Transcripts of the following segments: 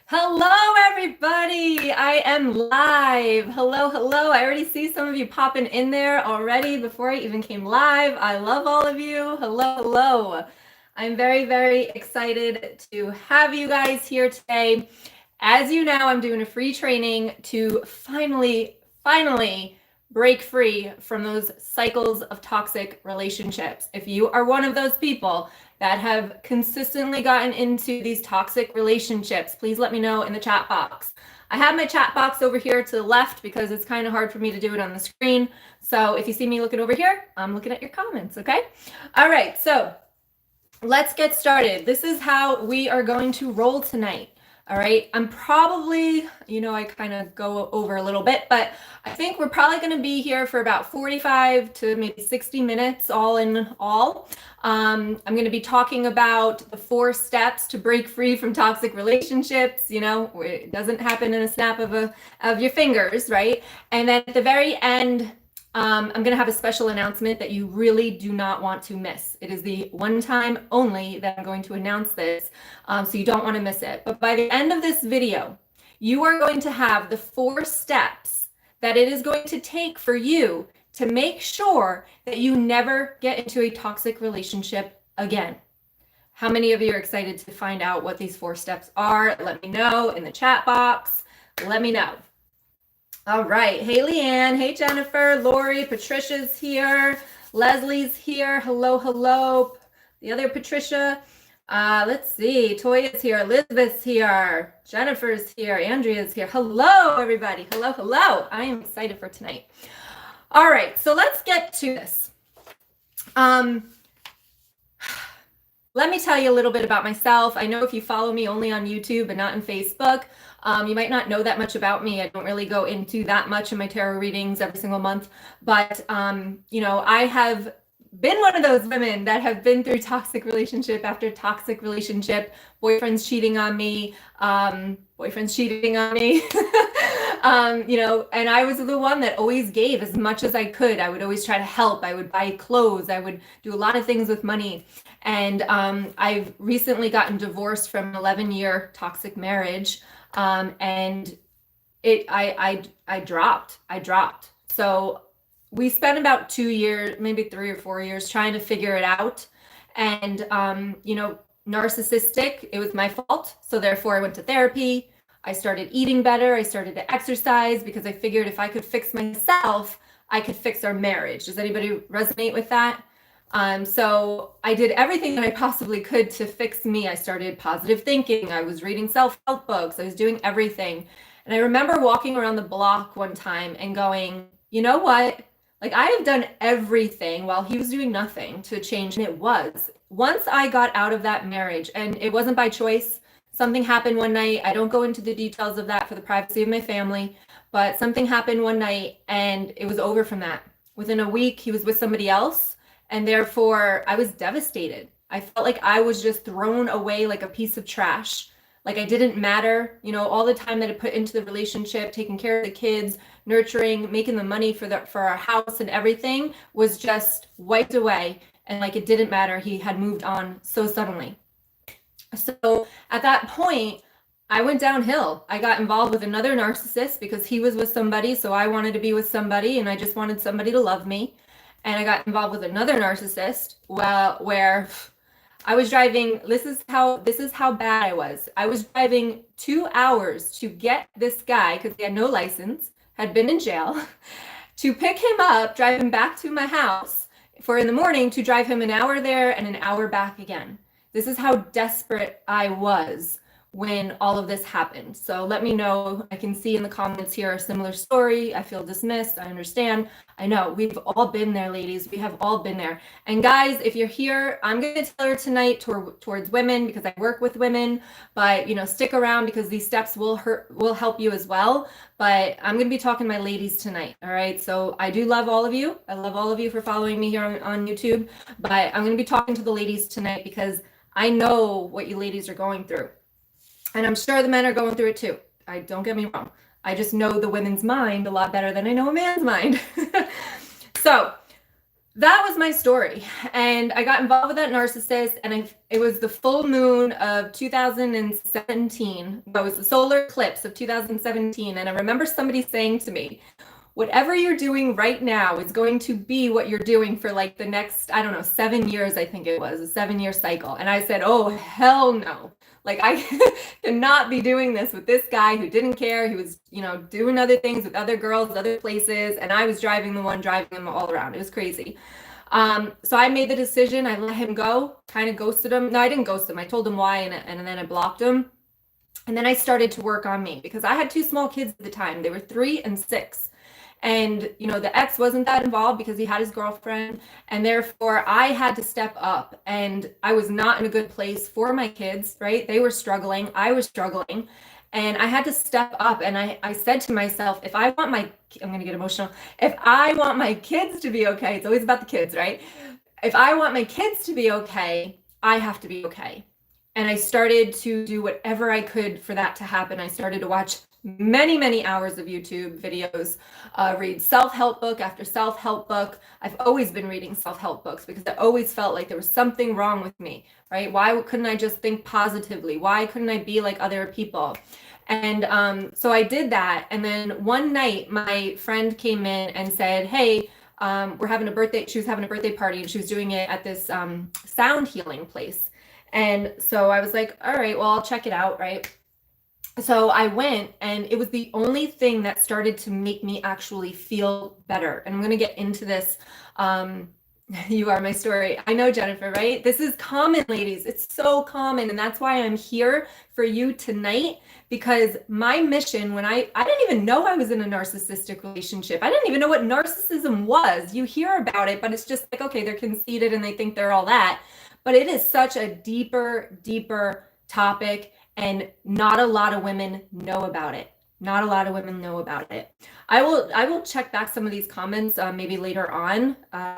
Hello, everybody. I am live. Hello, hello. I already see some of you popping in there already before I even came live. I love all of you. Hello, hello. I'm very, very excited to have you guys here today. As you know, I'm doing a free training to finally break free from those cycles of toxic relationships. If you are one of those people that have consistently gotten into these toxic relationships, please let me know in the chat box. I have my chat box over here to the left because it's kind of hard for me to do it on the screen. So if you see me looking over here, I'm looking at your comments, okay? All right, so let's get started. This is how we are going to roll tonight. All right, I'm probably, I kind of go over a little bit, but I think we're probably going to be here for about 45 to maybe 60 minutes all in all. I'm going to be talking about the 4 steps to break free from toxic relationships. It doesn't happen in a snap of your fingers, right? And then at the very end, I'm going to have a special announcement that you really do not want to miss. It is the one time only that I'm going to announce this, so you don't want to miss it. But by the end of this video, you are going to have the 4 steps that it is going to take for you to make sure that you never get into a toxic relationship again. How many of you are excited to find out what these 4 steps are? Let me know in the chat box. Let me know. All right. Hey, Leanne. Hey, Jennifer. Lori. Patricia's here. Leslie's here. Hello, hello. The other Patricia. Let's see. Toya's here. Elizabeth's here. Jennifer's here. Andrea's here. Hello, everybody. Hello, hello. I am excited for tonight. All right. So let's get to this. Let me tell you a little bit about myself. I know if you follow me only on YouTube and not on Facebook, you might not know that much about me. I don't really go into that much in my tarot readings every single month, but I have been one of those women that have been through toxic relationship after toxic relationship, boyfriends cheating on me, and I was the one that always gave as much as I could. I would always try to help. I would buy clothes. I would do a lot of things with money. And I've recently gotten divorced from an 11-year toxic marriage. And I dropped. So we spent about 2 years, maybe 3 or 4 years trying to figure it out. And, narcissistic, it was my fault. So therefore I went to therapy. I started eating better. I started to exercise because I figured if I could fix myself, I could fix our marriage. Does anybody resonate with that? So I did everything that I possibly could to fix me. I started positive thinking. I was reading self-help books. I was doing everything. And I remember walking around the block one time and going, you know what? Like, I have done everything while he was doing nothing to change. And it was. Once I got out of that marriage, and it wasn't by choice, something happened one night. I don't go into the details of that for the privacy of my family, but something happened one night and it was over from that. Within a week, he was with somebody else. And therefore, I was devastated. I felt like I was just thrown away like a piece of trash. Like I didn't matter, all the time that I put into the relationship, taking care of the kids, nurturing, making the money for our house and everything was just wiped away. And like it didn't matter. He had moved on so suddenly. So at that point, I went downhill. I got involved with another narcissist because he was with somebody. So I wanted to be with somebody and I just wanted somebody to love me. And I got involved with another narcissist where I was driving, this is how bad I was. I was driving 2 hours to get this guy, because he had no license, had been in jail, to pick him up, drive him back to my house for in the morning to drive him an hour there and an hour back again. This is how desperate I was when all of this happened. So let me know. I can see in the comments here a similar story. I feel dismissed. I understand. I know we've all been there, ladies. We have all been there. And guys, if you're here, I'm going to tell her tonight towards women because I work with women, but stick around because these steps will help you as well. But I'm going to be talking to my ladies tonight. All right. So I do love all of you. I love all of you for following me here on YouTube, but I'm going to be talking to the ladies tonight because I know what you ladies are going through. And I'm sure the men are going through it too. Don't get me wrong. I just know the women's mind a lot better than I know a man's mind. So that was my story. And I got involved with that narcissist, and it was the full moon of 2017. It was the solar eclipse of 2017. And I remember somebody saying to me, whatever you're doing right now is going to be what you're doing for like the next, I don't know, 7 years, I think it was, a 7-year cycle. And I said, oh, hell no. Like, I cannot be doing this with this guy who didn't care. He was, doing other things with other girls, other places. And I was driving them all around. It was crazy. So I made the decision. I let him go, kind of ghosted him. No, I didn't ghost him. I told him why, and then I blocked him. And then I started to work on me because I had 2 small kids at the time. They were 3 and 6. And, the ex wasn't that involved because he had his girlfriend. And therefore, I had to step up. And I was not in a good place for my kids, right? They were struggling. I was struggling. And I had to step up. And I said to myself, I'm going to get emotional. If I want my kids to be okay, it's always about the kids, right? If I want my kids to be okay, I have to be okay. And I started to do whatever I could for that to happen. I started to watch many, many hours of YouTube videos, read self-help book after self-help book. I've always been reading self-help books because I always felt like there was something wrong with me, right? Why couldn't I just think positively? Why couldn't I be like other people? And so I did that. And then one night, my friend came in and said, hey, we're having a birthday. She was having a birthday party, and she was doing it at this sound healing place. And so I was like, all right, well, I'll check it out, right? So I went, and it was the only thing that started to make me actually feel better. And I'm going to get into this. You are my story. I know, Jennifer, right? This is common, ladies. It's so common. And that's why I'm here for you tonight, because my mission, I didn't even know I was in a narcissistic relationship. I didn't even know what narcissism was. You hear about it, but it's just like, okay, they're conceited and they think they're all that. But it is such a deeper, deeper topic. And not a lot of women know about it. Not a lot of women know about it. I will check back some of these comments maybe later on.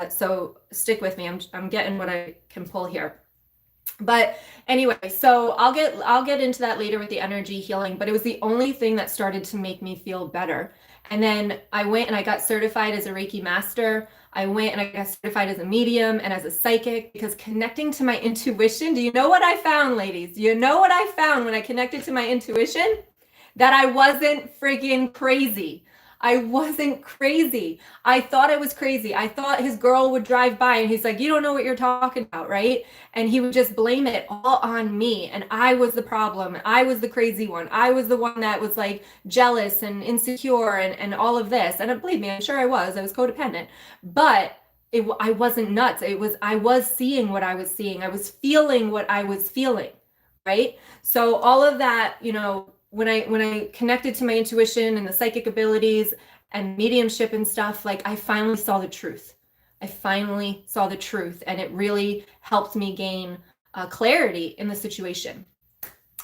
So stick with me. I'm getting what I can pull here. But anyway, so I'll get into that later with the energy healing. But it was the only thing that started to make me feel better. And then I went and I got certified as a Reiki master. I went and I got certified as a medium and as a psychic, because connecting to my intuition, do you know what I found, ladies? You know what I found when I connected to my intuition? That I wasn't freaking crazy. I wasn't crazy. I thought I was crazy. I thought his girl would drive by and he's like, you don't know what you're talking about, right? And he would just blame it all on me. And I was the problem. I was the crazy one. I was the one that was like jealous and insecure and all of this. And believe me, I'm sure I was codependent, but I wasn't nuts. I was seeing what I was seeing. I was feeling what I was feeling, right? So all of that, when I connected to my intuition and the psychic abilities and mediumship and stuff, like I finally saw the truth. And it really helped me gain clarity in the situation.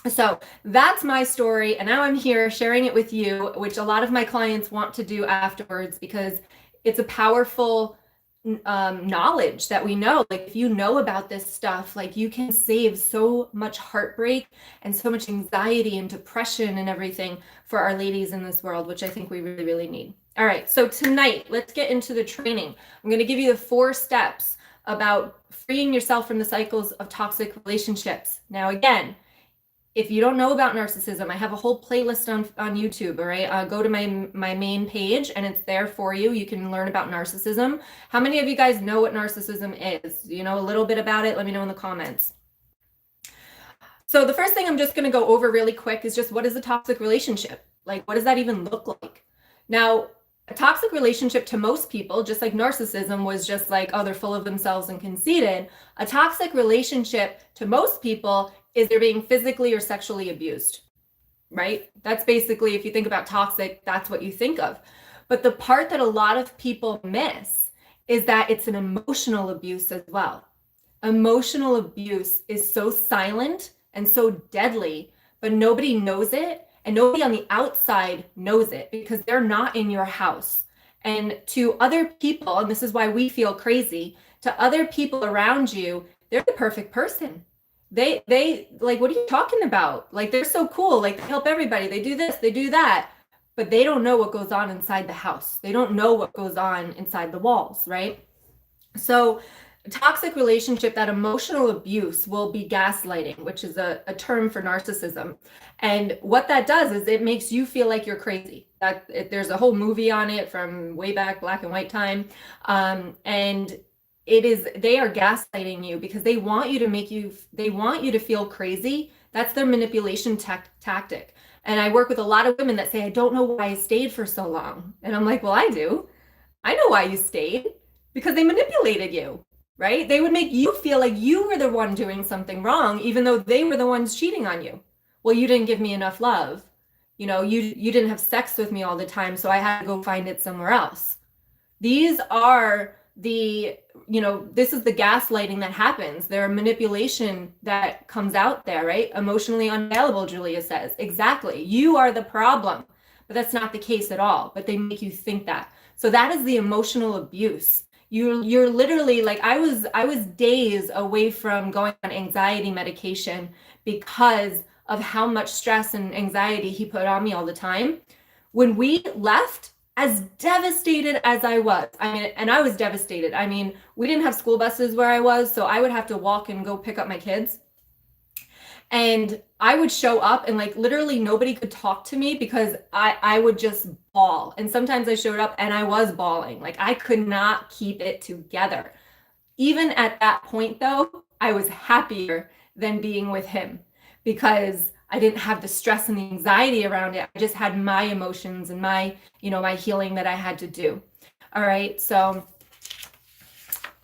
So that's my story. And now I'm here sharing it with you, which a lot of my clients want to do afterwards, because it's a powerful knowledge that we know. Like, if you know about this stuff, like, you can save so much heartbreak and so much anxiety and depression and everything for our ladies in this world, which I think we really, really need. All right, so tonight, let's get into the training. I'm going to give you the 4 steps about freeing yourself from the cycles of toxic relationships. Now, again, if you don't know about narcissism, I have a whole playlist on YouTube, all right? Go to my main page and it's there for you. You can learn about narcissism. How many of you guys know what narcissism is? You know a little bit about it? Let me know in the comments. So the first thing I'm just gonna go over really quick is just, what is a toxic relationship? Like, what does that even look like? Now, a toxic relationship to most people, just like narcissism was just like, oh, they're full of themselves and conceited. A toxic relationship to most people is they're being physically or sexually abused, right? That's basically, if you think about toxic, that's what you think of. But the part that a lot of people miss is that it's an emotional abuse as well. Emotional abuse is so silent and so deadly, but nobody knows it, and nobody on the outside knows it because they're not in your house. And to other people, and this is why we feel crazy, to other people around you, they're the perfect person. They like, what are you talking about? Like, they're so cool. Like, they help everybody. They do this, they do that, but they don't know what goes on inside the house. They don't know what goes on inside the walls, right? So toxic relationship, that emotional abuse will be gaslighting, which is a term for narcissism. And what that does is it makes you feel like you're crazy. There's a whole movie on it from way back, black and white time. And they are gaslighting you because they want you to feel crazy. That's their manipulation tactic. And I work with a lot of women that say, I don't know why I stayed for so long. And I'm like, well, I do. I know why you stayed, because they manipulated you, right? They would make you feel like you were the one doing something wrong, even though they were the ones cheating on you. Well, you didn't give me enough love. You didn't have sex with me all the time, so I had to go find it somewhere else. These are this is the gaslighting that happens. There are manipulation that comes out there, right? Emotionally unavailable, Julia says. Exactly. You are the problem. But that's not the case at all. But they make you think that. So that is the emotional abuse. You're literally like, I was days away from going on anxiety medication because of how much stress and anxiety he put on me all the time. When we left, as devastated as I was, and I was devastated. I mean, we didn't have school buses where I was, so I would have to walk and go pick up my kids. And I would show up and like literally nobody could talk to me because I would just bawl. And sometimes I showed up and I was bawling. Like I could not keep it together. Even at that point though, I was happier than being with him because I didn't have the stress and the anxiety around it. I just had my emotions and my healing that I had to do. All right. So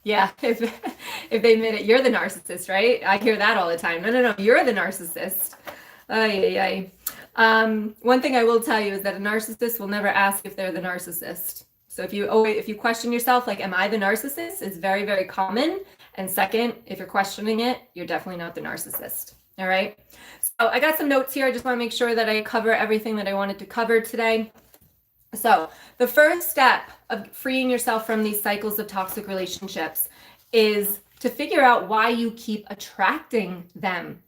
yeah, if they admit it, you're the narcissist, right? I hear that all the time. No, you're the narcissist. One thing I will tell you is that a narcissist will never ask if they're the narcissist. So if you question yourself, like, am I the narcissist? It's very, very common. And second, if you're questioning it, you're definitely not the narcissist. All right. So I got some notes here. I just want to make sure that I cover everything that I wanted to cover today. So the first step of freeing yourself from these cycles of toxic relationships is to figure out why you keep attracting them.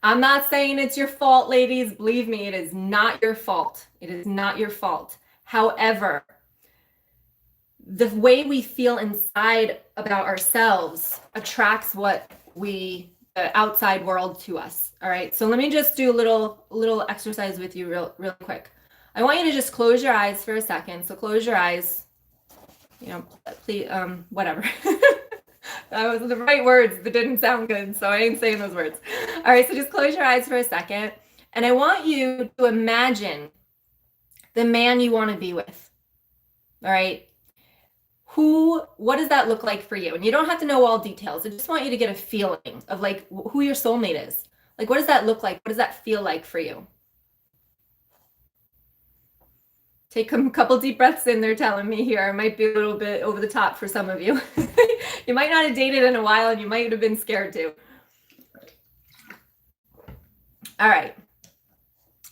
I'm not saying it's your fault, ladies. Believe me, it is not your fault. It is not your fault. However, the way we feel inside about ourselves attracts the outside world to us. All right. So let me just do a little exercise with you real quick. I want you to just close your eyes for a second. So close your eyes, please, whatever. That was the right words, but didn't sound good. So I ain't saying those words. All right. So just close your eyes for a second. And I want you to imagine the man you want to be with. All right. What does that look like for you? And you don't have to know all details. I just want you to get a feeling of like who your soulmate is. Like, what does that look like? What does that feel like for you? Take a couple deep breaths in, they're telling me here. It might be a little bit over the top for some of you. You might not have dated in a while and you might have been scared too. All right.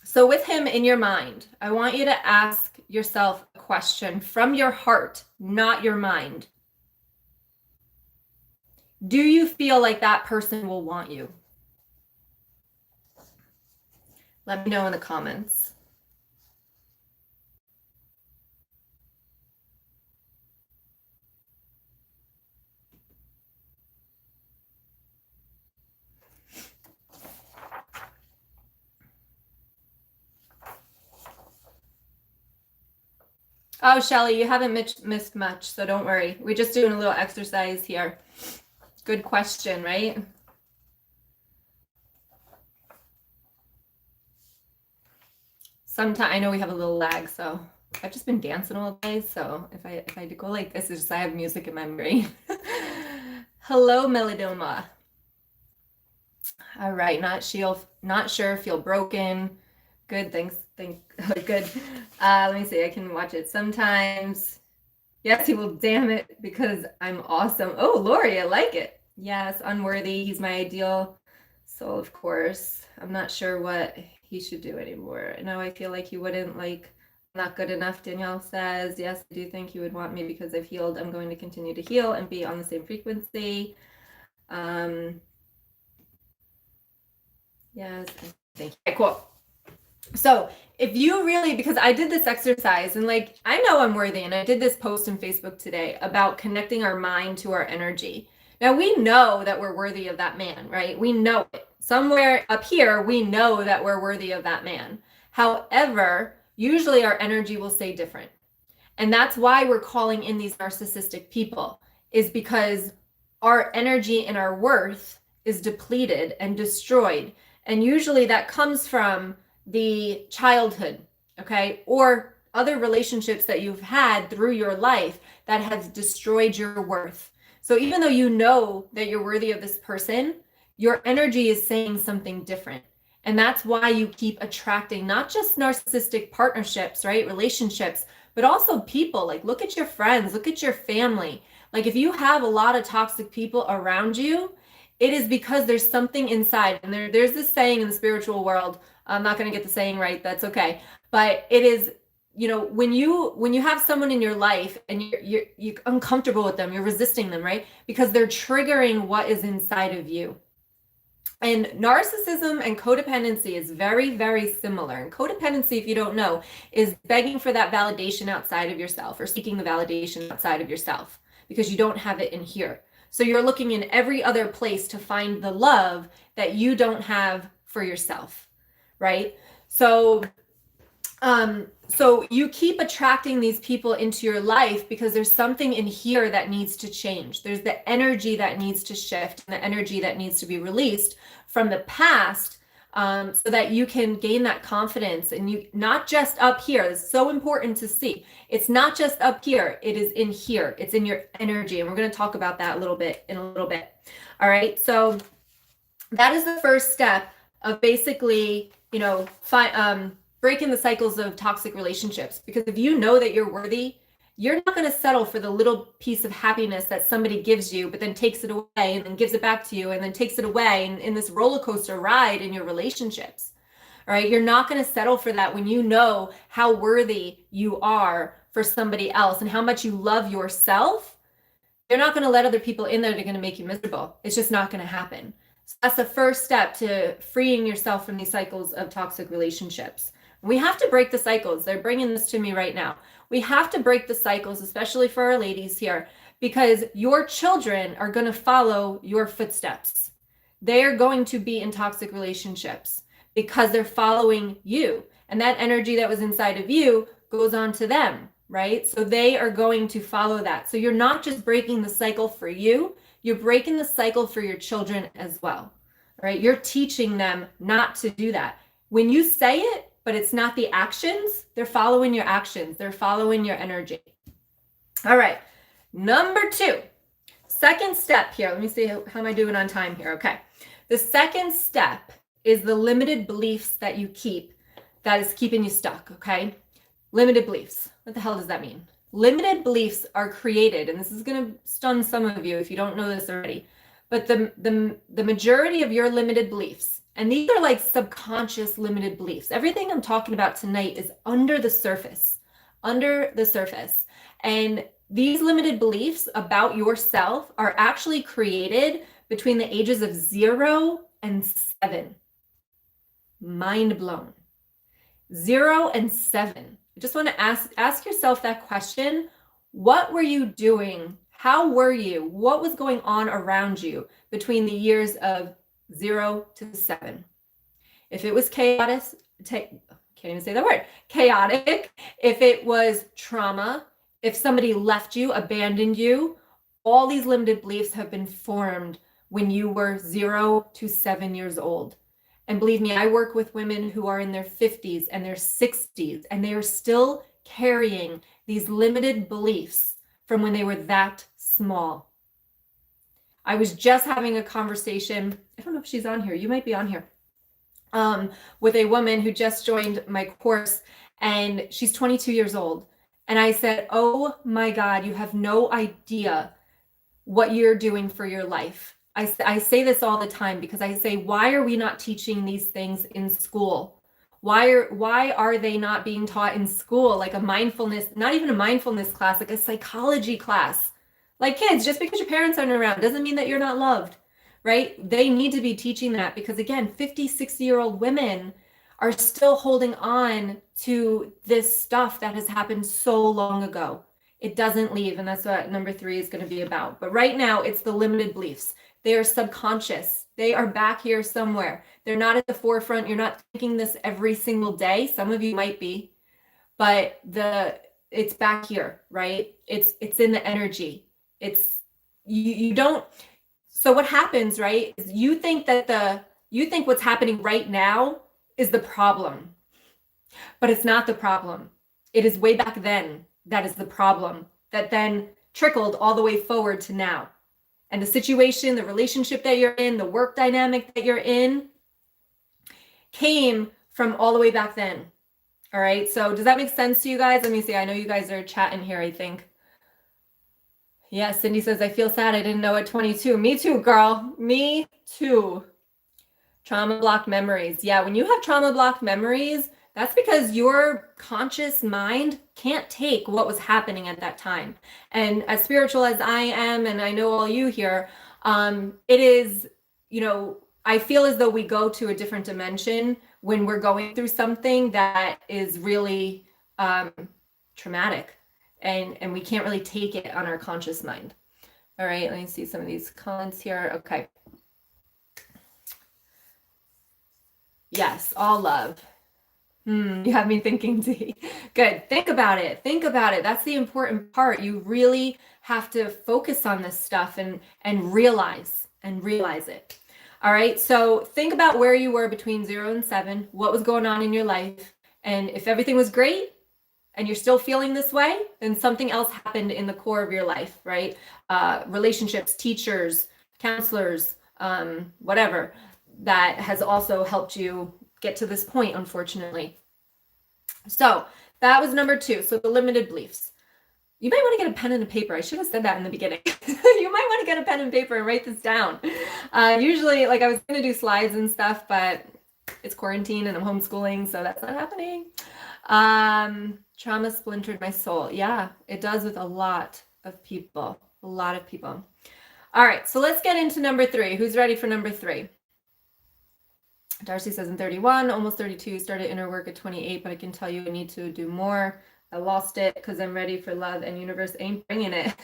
So with him in your mind, I want you to ask yourself a question from your heart, not your mind. Do you feel like that person will want you? Let me know in the comments. Oh, Shelly, you haven't missed much, so don't worry. We're just doing a little exercise here. Good question, right? Sometimes I know we have a little lag, so I've just been dancing all day. So if I go like this, it's just I have music in my brain. Hello, Melodoma. All right, not sure, feel broken. Good, thanks. Good. Let me see. I can watch it sometimes. Yes, he will. Damn it, because I'm awesome. Oh, Lori, I like it. Yes, unworthy. He's my ideal soul, of course. I'm not sure what he should do anymore. Now I feel like he wouldn't like. Not good enough, Danielle says. Yes, I do think he would want me because I've healed. I'm going to continue to heal and be on the same frequency. Yes, thank you. Okay, cool. So if you really, because I did this exercise and like, I know I'm worthy. And I did this post on Facebook today about connecting our mind to our energy. Now we know that we're worthy of that man, right? We know it. Somewhere up here, we know that we're worthy of that man. However, usually our energy will say different. And that's why we're calling in these narcissistic people, is because our energy and our worth is depleted and destroyed. And usually that comes from the childhood, okay? Or other relationships that you've had through your life that has destroyed your worth. So even though you know that you're worthy of this person, your energy is saying something different. And that's why you keep attracting not just narcissistic partnerships, right? Relationships, but also people. Like, look at your friends, look at your family. Like, if you have a lot of toxic people around you, it is because there's something inside. And there's this saying in the spiritual world, I'm not going to get the saying right, that's okay. But it is, you know, when you have someone in your life and you're uncomfortable with them, you're resisting them, right? Because they're triggering what is inside of you. And narcissism and codependency is very, very similar. And codependency, if you don't know, is begging for that validation outside of yourself, or seeking the validation outside of yourself because you don't have it in here. So you're looking in every other place to find the love that you don't have for yourself, right? So you keep attracting these people into your life because there's something in here that needs to change. There's the energy that needs to shift and the energy that needs to be released from the past, so that you can gain that confidence. And you, not just up here, it's so important to see. It's not just up here, it is in here. It's in your energy. And we're going to talk about that a little bit in a little bit. All right. So that is the first step of basically, you know, breaking the cycles of toxic relationships. Because if you know that you're worthy, you're not going to settle for the little piece of happiness that somebody gives you, but then takes it away and then gives it back to you and then takes it away in this roller coaster ride in your relationships. All right. You're not going to settle for that when you know how worthy you are for somebody else and how much you love yourself. You're not going to let other people in there that are going to make you miserable. It's just not going to happen. So that's the first step to freeing yourself from these cycles of toxic relationships. We have to break the cycles. They're bringing this to me right now. We have to break the cycles, especially for our ladies here, because your children are going to follow your footsteps. They are going to be in toxic relationships because they're following you. And that energy that was inside of you goes on to them, right? So they are going to follow that. So you're not just breaking the cycle for you, you're breaking the cycle for your children as well, right? You're teaching them not to do that. When you say it, but it's not the actions, they're following your actions. They're following your energy. All right. Number 2, second step here. Let me see how am I doing on time here? Okay. The second step is the limited beliefs that you keep that is keeping you stuck. Okay. Limited beliefs. What the hell does that mean? Limited beliefs are created, and this is going to stun some of you if you don't know this already, but the majority of your limited beliefs, and these are like subconscious limited beliefs. Everything I'm talking about tonight is under the surface, And these limited beliefs about yourself are actually created between the ages of 0 and 7. Mind blown. 0 and 7. I just want to ask yourself that question. What were you doing? How were you? What was going on around you between the years of 0 to 7? If it was chaotic, can't even say that word, chaotic, if it was trauma, if somebody left you, abandoned you, all these limited beliefs have been formed when you were 0 to 7 years old. And believe me, I work with women who are in their 50s and their 60s, and they are still carrying these limited beliefs from when they were that small. I was just having a conversation, I don't know if she's on here, you might be on here, with a woman who just joined my course, and she's 22 years old. And I said, oh my God, you have no idea what you're doing for your life. I say this all the time because I say, why are we not teaching these things in school? Why are they not being taught in school? Like a mindfulness, not even a mindfulness class, like a psychology class. Like kids, just because your parents aren't around doesn't mean that you're not loved, right? They need to be teaching that because again, 50, 60-year-old women are still holding on to this stuff that has happened so long ago. It doesn't leave, and that's what number 3 is going to be about. But right now, it's the limited beliefs. They are subconscious. They are back here somewhere. They're not at the forefront. You're not thinking this every single day. Some of you might be, but it's back here, right? It's in the energy. It's you don't. So what happens, right, is you think what's happening right now is the problem, but it's not the problem. It is way back then that is the problem that then trickled all the way forward to now. And the situation, the relationship that you're in, the work dynamic that you're in came from all the way back then. All right. So does that make sense to you guys? Let me see. I know you guys are chatting here, I think. Yeah, Cindy says, I feel sad. I didn't know at 22. Me too, girl. Me too. Trauma blocked memories. Yeah, when you have trauma blocked memories, that's because your conscious mind can't take what was happening at that time. And as spiritual as I am, and I know all you here, it is, I feel as though we go to a different dimension when we're going through something that is really traumatic, and we can't really take it on our conscious mind. All right, let me see some of these comments here. Okay. Yes, all love. You have me thinking, Dee. Good. Think about it. Think about it. That's the important part. You really have to focus on this stuff and realize it. All right. So think about where you were between 0 and 7, what was going on in your life. And if everything was great and you're still feeling this way, then something else happened in the core of your life, right? Relationships, teachers, counselors, whatever, that has also helped you get to this point, unfortunately. So that was number 2. So the limited beliefs. You might want to get a pen and a paper. I should have said that in the beginning. You might want to get a pen and paper and write this down. Usually, like, I was going to do slides and stuff, but it's quarantine and I'm homeschooling, so that's not happening. Trauma splintered my soul. Yeah, it does with a lot of people. A lot of people. All right, so let's get into number 3. Who's ready for number 3? Darcy says, I'm 31, almost 32, started inner work at 28, but I can tell you I need to do more. I lost it because I'm ready for love and universe ain't bringing it.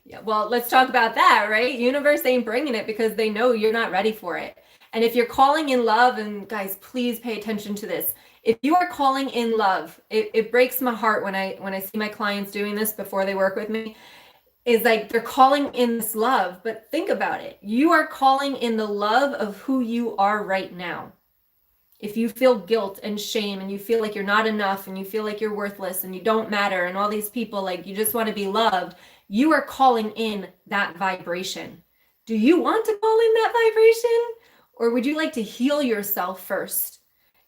Yeah, well, let's talk about that, right? Universe ain't bringing it because they know you're not ready for it. And if you're calling in love, and guys, please pay attention to this. If you are calling in love, it breaks my heart when I see my clients doing this before they work with me. Is like they're calling in this love, but think about it. You are calling in the love of who you are right now. If you feel guilt and shame and you feel like you're not enough and you feel like you're worthless and you don't matter and all these people, like, you just want to be loved, you are calling in that vibration. Do you want to call in that vibration? Or would you like to heal yourself first?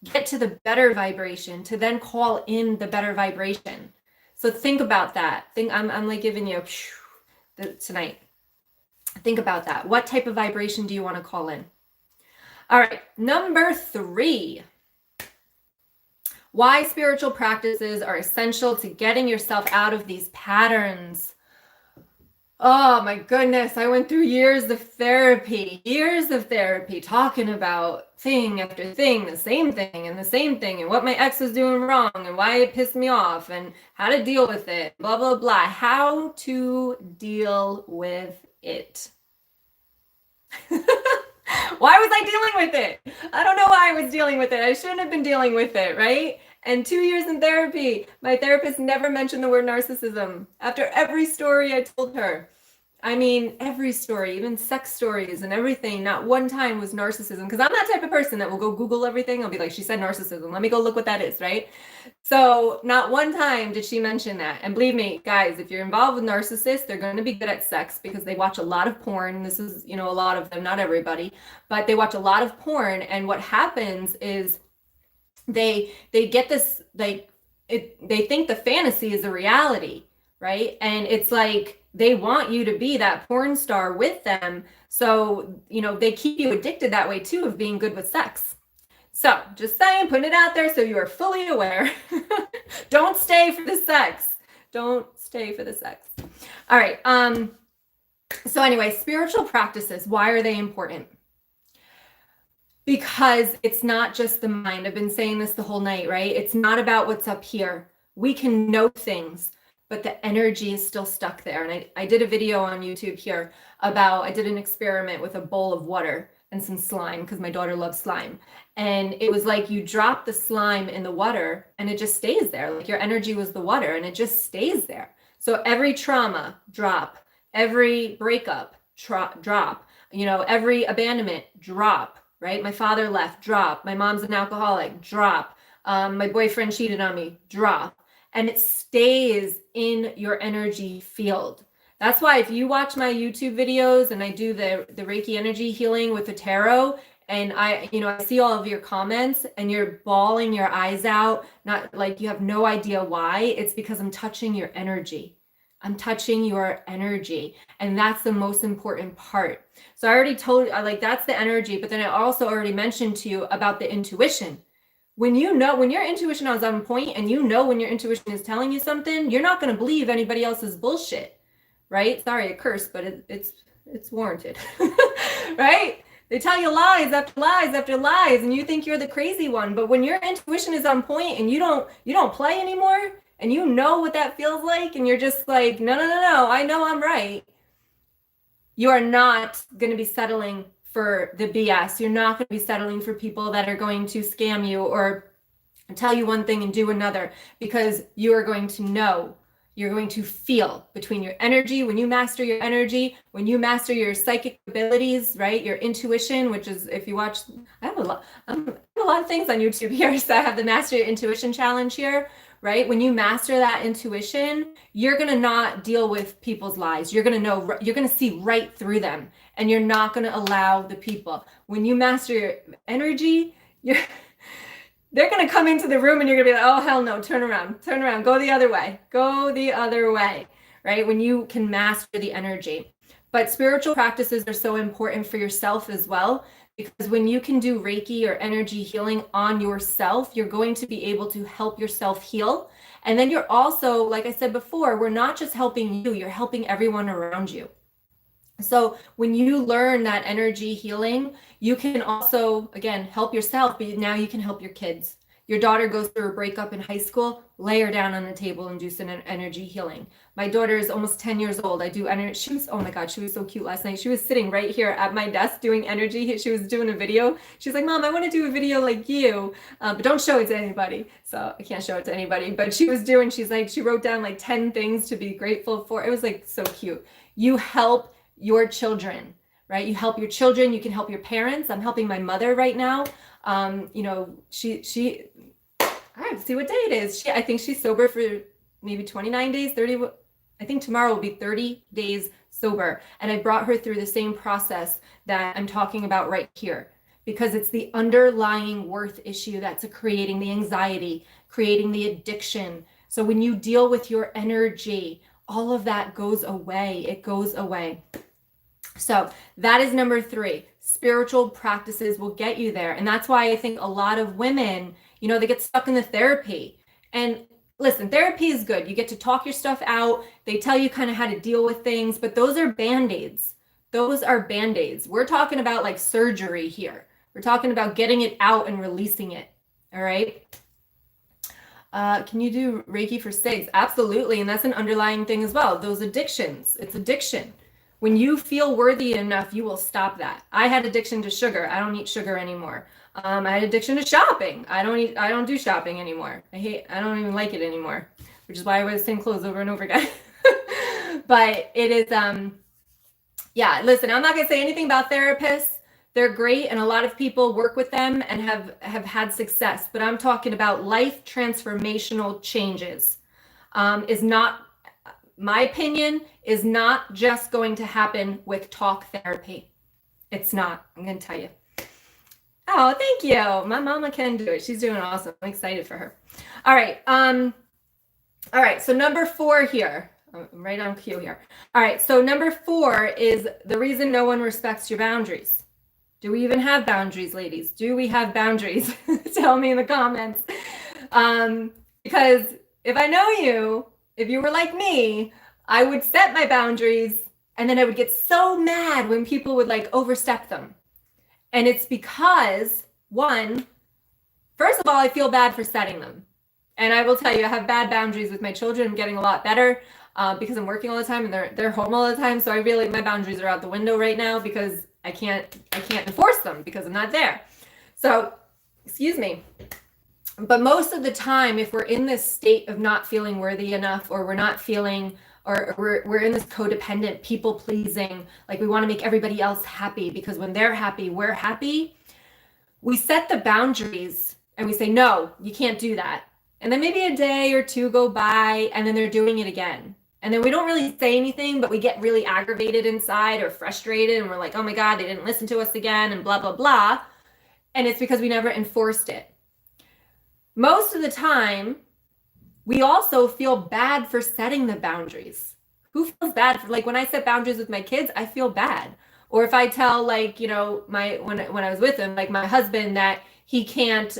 Get to the better vibration to then call in the better vibration. So think about that. I'm like giving you tonight. Think about that. What type of vibration do you want to call in? All right, number 3. Why spiritual practices are essential to getting yourself out of these patterns. Oh my goodness, I went through years of therapy, talking about thing after thing, the same thing and what my ex was doing wrong and why it pissed me off and how to deal with it, blah, blah, blah. How to deal with it. Why was I dealing with it? I don't know why I was dealing with it. I shouldn't have been dealing with it, right? And 2 years in therapy, my therapist never mentioned the word narcissism. After every story I told her, I mean, every story, even sex stories and everything, not one time was narcissism. Because I'm that type of person that will go Google everything. I'll be like, she said narcissism. Let me go look what that is, right? So not one time did she mention that. And believe me, guys, if you're involved with narcissists, they're going to be good at sex because they watch a lot of porn. This is, a lot of them, not everybody, but they watch a lot of porn. And what happens is they get this, they think the fantasy is the reality, right? And it's like, they want you to be that porn star with them. So, they keep you addicted that way too, of being good with sex. So just saying, putting it out there so you are fully aware. Don't stay for the sex. Don't stay for the sex. All right. So anyway, spiritual practices, why are they important? Because it's not just the mind. I've been saying this the whole night, right? It's not about what's up here. We can know things, but the energy is still stuck there. And I did a video on YouTube here about, I did an experiment with a bowl of water and some slime because my daughter loves slime. And it was like you drop the slime in the water and it just stays there. Like your energy was the water and it just stays there. So every trauma, drop. Every breakup, drop. You know, every abandonment, drop. Right? My father left, drop. My mom's an alcoholic, drop. My boyfriend cheated on me, drop. And it stays in your energy field. That's why if you watch my YouTube videos and I do the Reiki energy healing with the tarot, and I see all of your comments and you're bawling your eyes out, not like you have no idea why, it's because I'm touching your energy. I'm touching your energy. And that's the most important part. So I already told you, like, that's the energy, but then I also already mentioned to you about the intuition. When you know, when your intuition is on point and you know when your intuition is telling you something, you're not going to believe anybody else's bullshit, right? Sorry, a curse, but it's warranted, right? They tell you lies after lies after lies, and you think you're the crazy one. But when your intuition is on point and you don't play anymore, and you know what that feels like, and you're just like, no, I know I'm right. You are not going to be settling for the BS. You're not going to be settling for people that are going to scam you or tell you one thing and do another, because you are going to know. You're going to feel between your energy. When you master your energy, when you master your psychic abilities, right? Your intuition, which is, if you watch, I have a lot of things on YouTube here. So I have the Master Your Intuition Challenge here, right? When you master that intuition, you're going to not deal with people's lies. You're going to know, you're going to see right through them, and you're not going to allow the people. When you master your energy, they're going to come into the room and you're going to be like, oh, hell no, turn around, go the other way, right? When you can master the energy. But spiritual practices are so important for yourself as well, because when you can do Reiki or energy healing on yourself, you're going to be able to help yourself heal. And then you're also, like I said before, we're not just helping you, you're helping everyone around you. So when you learn that energy healing, you can also, again, help yourself, but now you can help your kids. Your daughter goes through a breakup in high school, lay her down on the table and do some energy healing. My daughter is almost 10 years old. I do energy. She was, oh my God, she was so cute last night. She was sitting right here at my desk doing energy. She was doing a video. She's like, Mom, I want to do a video like you, but don't show it to anybody. So I can't show it to anybody, but she was doing, she wrote down like 10 things to be grateful for. It was like so cute. You help your children, right? You help your children, you can help your parents. I'm helping my mother right now. She I have to see what day it is. I think she's sober for maybe 29 days, 30. I think tomorrow will be 30 days sober. And I brought her through the same process that I'm talking about right here, because it's the underlying worth issue that's creating the anxiety, creating the addiction. So when you deal with your energy, all of that goes away. It goes away. So that is number 3. Spiritual practices will get you there. And that's why I think a lot of women, they get stuck in the therapy. And listen, therapy is good. You get to talk your stuff out. They tell you kind of how to deal with things, but those are Band-Aids. Those are Band-Aids. We're talking about like surgery here. We're talking about getting it out and releasing it. All right. Can you do Reiki for SIGs? Absolutely. And that's an underlying thing as well. Those addictions, it's addiction. When you feel worthy enough, you will stop that. I had addiction to sugar. I don't eat sugar anymore. I had addiction to shopping. I don't do shopping anymore. I don't even like it anymore, which is why I wear the same clothes over and over again. But it is, yeah, listen, I'm not going to say anything about therapists. They're great, and a lot of people work with them and have had success. But I'm talking about life transformational changes. Is not, my opinion, is not just going to happen with talk therapy. It's not. I'm going to tell you. Oh, thank you. My mama can do it. She's doing awesome. I'm excited for her. All right. All right. So number 4 here. I'm right on cue here. All right. So number 4 is the reason no one respects your boundaries. Do we even have boundaries, ladies? Do we have boundaries? Tell me in the comments. Because if I know you, if you were like me, I would set my boundaries and then I would get so mad when people would like overstep them. And it's because, one, first of all, I feel bad for setting them. And I will tell you, I have bad boundaries with my children. I'm getting a lot better because I'm working all the time and they're home all the time. So I really, my boundaries are out the window right now because I can't enforce them because I'm not there. So, excuse me. But most of the time, if we're in this state of not feeling worthy enough, or we're not feeling, or we're in this codependent people pleasing, like we want to make everybody else happy because when they're happy, we're happy. We set the boundaries and we say, no, you can't do that. And then maybe a day or two go by and then they're doing it again. And then we don't really say anything, but we get really aggravated inside or frustrated. And we're like, oh my God, they didn't listen to us again and blah, blah, blah. And it's because we never enforced it. Most of the time, we also feel bad for setting the boundaries. Who feels bad for, like when I set boundaries with my kids, I feel bad. Or if I tell, like, you know, when I was with him, like my husband, that he can't,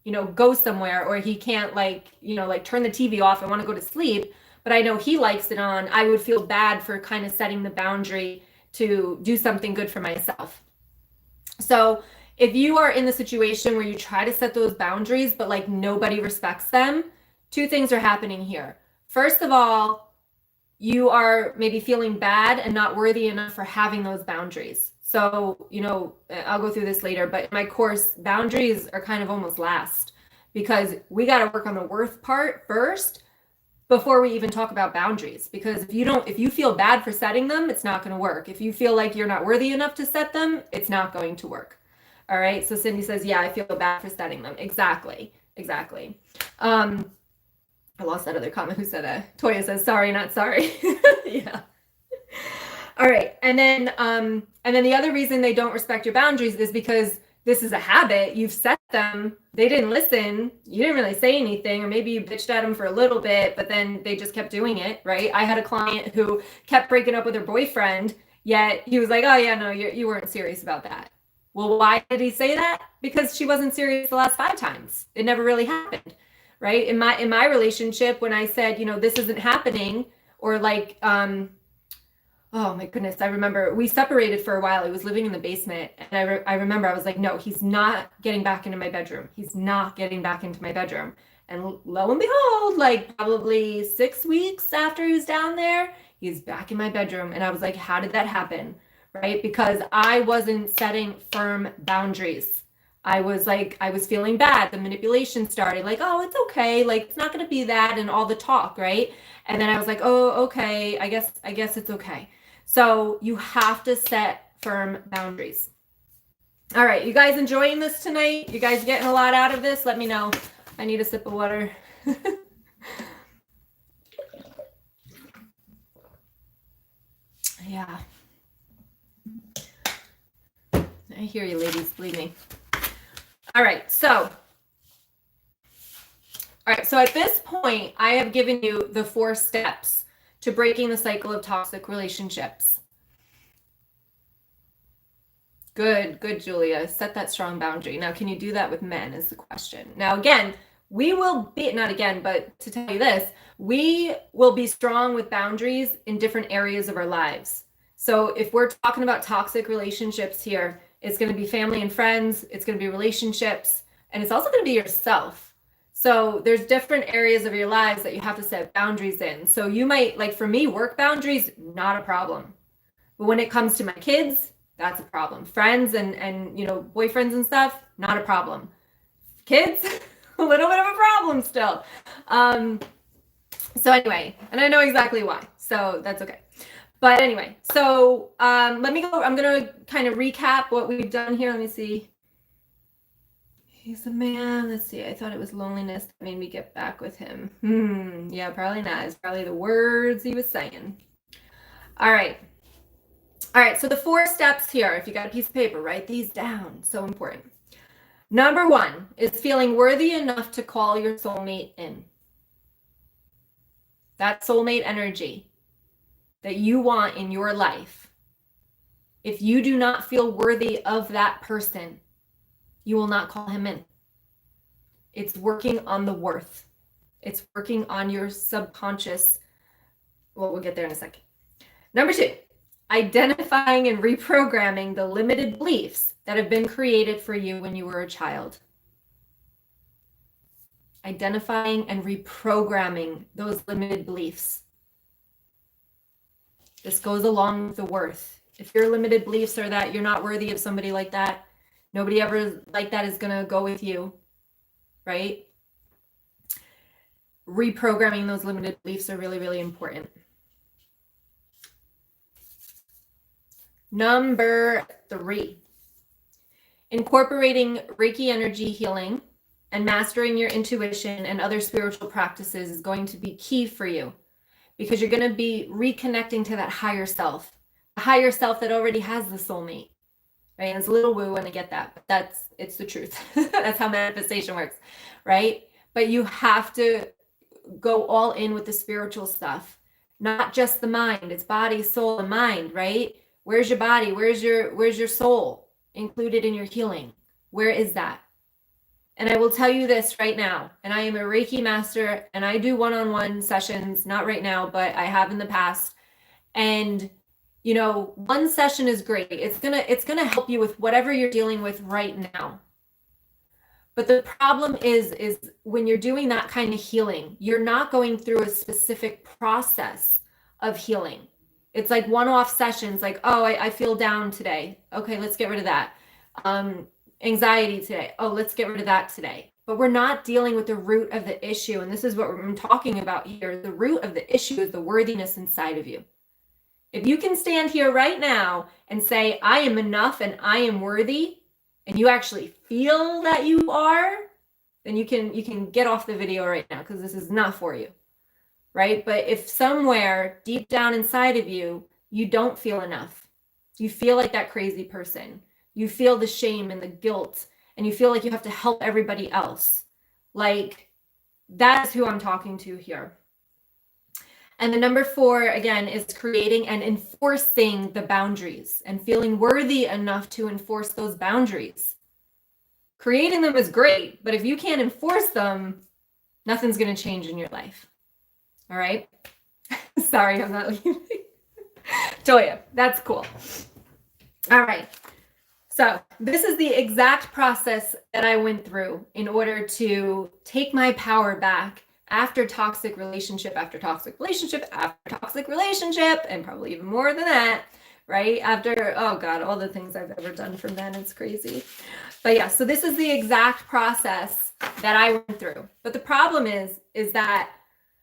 you know, go somewhere, or he can't, like, you know, like turn the TV off. I want to go to sleep, but I know he likes it on. I would feel bad for kind of setting the boundary to do something good for myself. So if you are in the situation where you try to set those boundaries, but like nobody respects them, two things are happening here. First of all, you are maybe feeling bad and not worthy enough for having those boundaries. So, you know, I'll go through this later, but in my course, boundaries are kind of almost last because we got to work on the worth part first before we even talk about boundaries. Because if you feel bad for setting them, it's not going to work. If you feel like you're not worthy enough to set them, it's not going to work. All right. So Cindy says, yeah, I feel bad for setting them. Exactly. I lost that other comment. Who said that? Toya says, sorry, not sorry. Yeah. All right. And then the other reason they don't respect your boundaries is because this is a habit. You've set them. They didn't listen. You didn't really say anything, or maybe you bitched at them for a little bit, but then they just kept doing it. Right. I had a client who kept breaking up with her boyfriend, yet he was like, oh yeah, no, you weren't serious about that. Well, why did he say that? Because she wasn't serious the last 5 times. It never really happened. Right. In my relationship, when I said, you know, this isn't happening, or like, oh my goodness, I remember we separated for a while. I was living in the basement, and I remember I was like, no, he's not getting back into my bedroom. He's not getting back into my bedroom. And lo and behold, like probably 6 weeks after he was down there, he's back in my bedroom. And I was like, how did that happen? Right? Because I wasn't setting firm boundaries. I was feeling bad. The manipulation started, like, oh, it's okay. Like, it's not going to be that, and all the talk, right? And then I was like, oh, okay. I guess it's okay. So you have to set firm boundaries. All right. You guys enjoying this tonight? You guys getting a lot out of this? Let me know. I need a sip of water. Yeah. I hear you, ladies. Believe me. All right, so at this point, I have given you the 4 steps to breaking the cycle of toxic relationships. Good, Julia. Set that strong boundary. Now, can you do that with men is the question. Now, again, we will be, not again, but to tell you this, we will be strong with boundaries in different areas of our lives. So if we're talking about toxic relationships here, it's going to be family and friends. It's going to be relationships. And it's also going to be yourself. So there's different areas of your lives that you have to set boundaries in. So you might, like for me, work boundaries, not a problem. But when it comes to my kids, that's a problem. Friends and you know, boyfriends and stuff, not a problem. Kids, a little bit of a problem still. So anyway, and I know exactly why. So that's okay. But anyway, so let me go. I'm going to kind of recap what we've done here. Let me see. He's a man. Let's see. I thought it was loneliness that made me get back with him. Yeah, probably not. It's probably the words he was saying. All right. So the 4 steps here, if you got a piece of paper, write these down. So important. Number 1 is feeling worthy enough to call your soulmate in. That soulmate energy that you want in your life. If you do not feel worthy of that person, you will not call him in. It's working on the worth. It's working on your subconscious. Well, we'll get there in a second. Number 2, identifying and reprogramming the limited beliefs that have been created for you when you were a child. Identifying and reprogramming those limited beliefs. This goes along with the worth. If your limited beliefs are that you're not worthy of somebody like that, nobody ever like that is going to go with you, right? Reprogramming those limited beliefs are really, really important. Number 3, incorporating Reiki energy healing and mastering your intuition and other spiritual practices is going to be key for you, because you're going to be reconnecting to that higher self, the higher self that already has the soulmate, right? And it's a little woo when I get that, but it's the truth. That's how manifestation works, right? But you have to go all in with the spiritual stuff, not just the mind. It's body, soul, and mind, right? Where's your body? Where's your soul included in your healing? Where is that? And I will tell you this right now, and I am a Reiki master, and I do one-on-one sessions, not right now, but I have in the past. And you know, one session is great. It's gonna help you with whatever you're dealing with right now. But the problem is when you're doing that kind of healing, you're not going through a specific process of healing. It's like one-off sessions, like, oh, I feel down today. Okay, let's get rid of that. Anxiety today. Oh, let's get rid of that today. But we're not dealing with the root of the issue. And this is what I'm talking about here. The root of the issue is the worthiness inside of you. If you can stand here right now and say, I am enough and I am worthy, and you actually feel that you are, then you can get off the video right now, because this is not for you, right? But if somewhere deep down inside of you, you don't feel enough, you feel like that crazy person, you feel the shame and the guilt, and you feel like you have to help everybody else, like, that's who I'm talking to here. And the number 4, again, is creating and enforcing the boundaries and feeling worthy enough to enforce those boundaries. Creating them is great, but if you can't enforce them, nothing's going to change in your life. All right? Sorry, I'm not leaving. Toya, that's cool. All right. So this is the exact process that I went through in order to take my power back after toxic relationship, after toxic relationship, after toxic relationship, and probably even more than that, right? After, oh God, all the things I've ever done for men, it's crazy. But yeah, so this is the exact process that I went through. But the problem is that,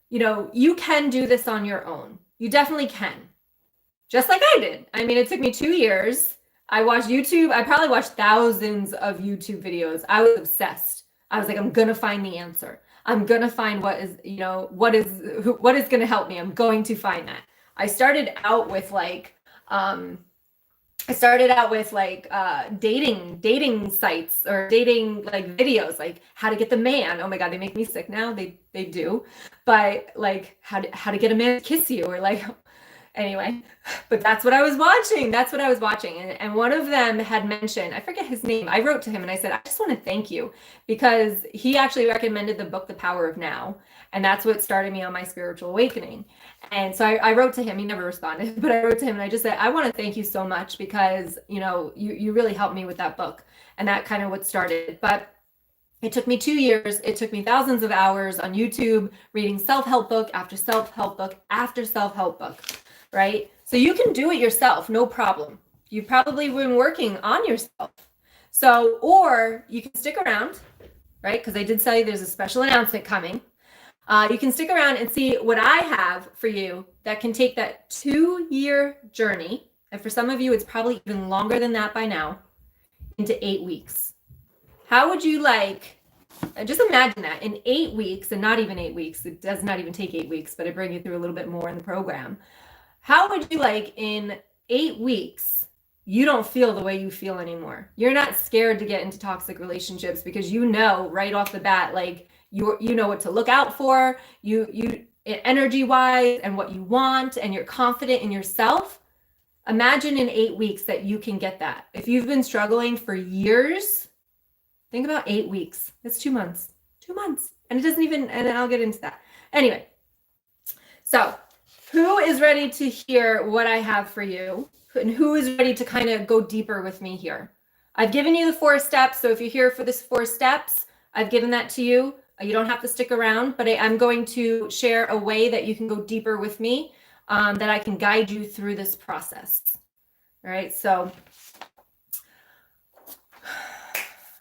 you know, you can do this on your own. You definitely can. Just like I did. I mean, it took me 2 years. I watched YouTube. I probably watched thousands of YouTube videos. I was obsessed. I was like, I'm going to find the answer. I'm going to find what is going to help me. I'm going to find that. I started out with dating sites or dating like videos, like how to get the man. Oh my God, they make me sick now. They do. But like how to get a man to kiss you, or like, anyway, but that's what I was watching. And one of them had mentioned, I forget his name. I wrote to him and I said, I just want to thank you, because he actually recommended the book, The Power of Now. And that's what started me on my spiritual awakening. And so I wrote to him. He never responded, but I wrote to him and I just said, I want to thank you so much, because, you know, you really helped me with that book. And that kind of what started. But it took me 2 years. It took me thousands of hours on YouTube, reading self-help book after self-help book after self-help book. Right? So you can do it yourself, no problem. You've probably been working on yourself. So, or you can stick around, right? Because I did tell you there's a special announcement coming. You can stick around and see what I have for you that can take that 2-year journey. And for some of you, it's probably even longer than that by now, into 8 weeks. How would you like, just imagine that in 8 weeks, and not even 8 weeks, it does not even take 8 weeks, but I bring you through a little bit more in the program. How would you like in 8 weeks, you don't feel the way you feel anymore? You're not scared to get into toxic relationships, because you know right off the bat, like you know what to look out for, you energy wise and what you want, and you're confident in yourself. Imagine in 8 weeks that you can get that. If you've been struggling for years, think about 8 weeks. It's 2 months. 2 months. And it doesn't even, and I'll get into that. Anyway, so who is ready to hear what I have for you? And who is ready to kind of go deeper with me here? I've given you the 4 steps. So if you're here for this 4 steps, I've given that to you. You don't have to stick around, but I'm going to share a way that you can go deeper with me, that I can guide you through this process. All right, so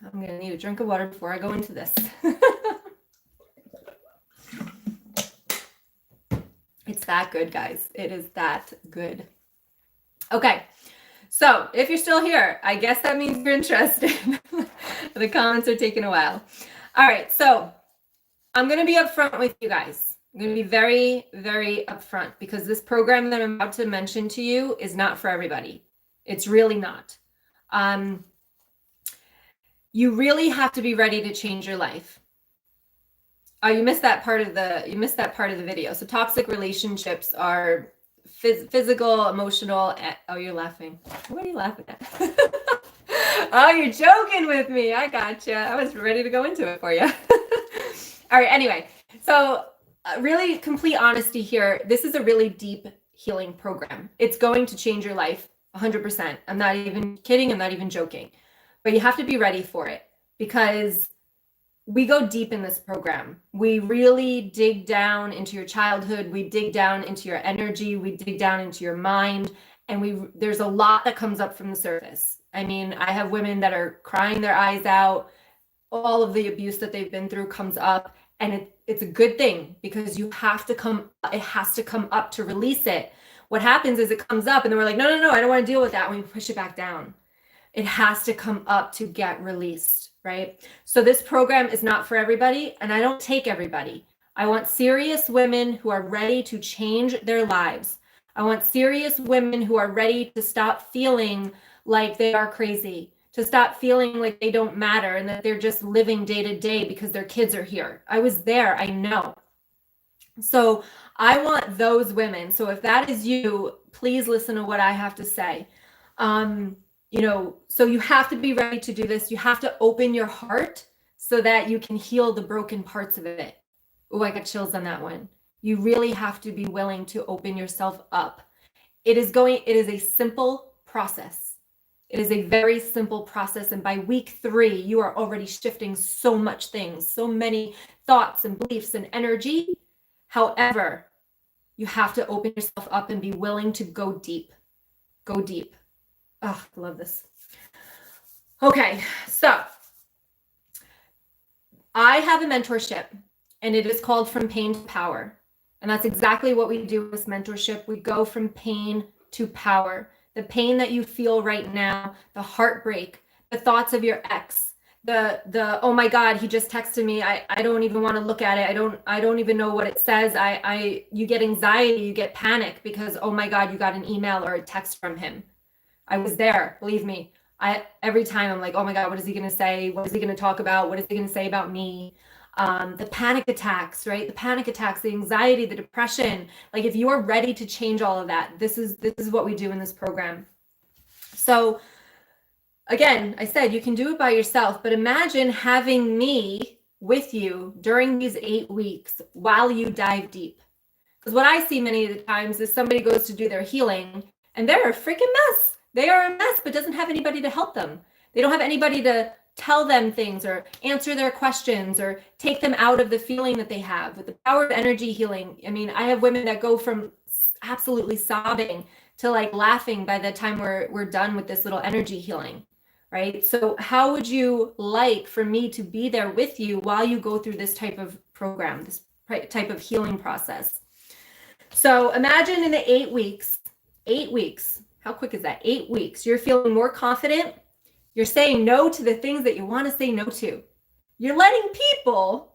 I'm going to need a drink of water before I go into this. It's that good, guys. It is that good. Okay, so if you're still here, I guess that means you're interested. The comments are taking a while. All right, so I'm going to be upfront with you guys. I'm going to be very, very upfront because this program that I'm about to mention to you is not for everybody. It's really not. You really have to be ready to change your life. Oh, you missed that part of the video. So toxic relationships are physical, emotional. Oh, you're laughing. What are you laughing at? Oh, you're joking with me. I gotcha. I was ready to go into it for you. All right. Anyway, so really complete honesty here. This is a really deep healing program. It's going to change your life 100%. I'm not even kidding. I'm not even joking. But you have to be ready for it because we go deep in this program. We really dig down into your childhood. We dig down into your energy. We dig down into your mind. And there's a lot that comes up from the surface. I mean, I have women that are crying their eyes out. All of the abuse that they've been through comes up. And it's a good thing because it has to come up to release it. What happens is it comes up and then we're like, no, I don't want to deal with that. And we push it back down. It has to come up to get released, right? So this program is not for everybody, and I don't take everybody. I want serious women who are ready to change their lives. I want serious women who are ready to stop feeling like they are crazy, to stop feeling like they don't matter and that they're just living day to day because their kids are here. I was there, I know. So I want those women. So if that is you, please listen to what I have to say. So you have to be ready to do this. You have to open your heart so that you can heal the broken parts of it. Oh, I got chills on that one. You really have to be willing to open yourself up. It is a simple process. It is a very simple process. And by week 3, you are already shifting so much things, so many thoughts and beliefs and energy. However, you have to open yourself up and be willing to go deep. Go deep. Oh, I love this. Okay, so I have a mentorship and it is called From Pain to Power. And that's exactly what we do with this mentorship. We go from pain to power. The pain that you feel right now, the heartbreak, the thoughts of your ex, the oh my God, he just texted me. I don't even want to look at it. I don't even know what it says. You get anxiety, you get panic because, oh my God, you got an email or a text from him. I was there, believe me. Every time I'm like, oh my God, what is he going to say? What is he going to talk about? What is he going to say about me? The panic attacks, right? The panic attacks, the anxiety, the depression. Like if you are ready to change all of that, this is what we do in this program. So again, I said you can do it by yourself, but imagine having me with you during these 8 weeks while you dive deep. Because what I see many of the times is somebody goes to do their healing and they're a freaking mess. They are a mess, but doesn't have anybody to help them. They don't have anybody to tell them things or answer their questions or take them out of the feeling that they have. With the power of energy healing, I mean, I have women that go from absolutely sobbing to like laughing by the time we're done with this little energy healing, right? So how would you like for me to be there with you while you go through this type of program, this type of healing process? So imagine in the 8 weeks, how quick is that? 8 weeks. You're feeling more confident. You're saying no to the things that you want to say no to. You're letting people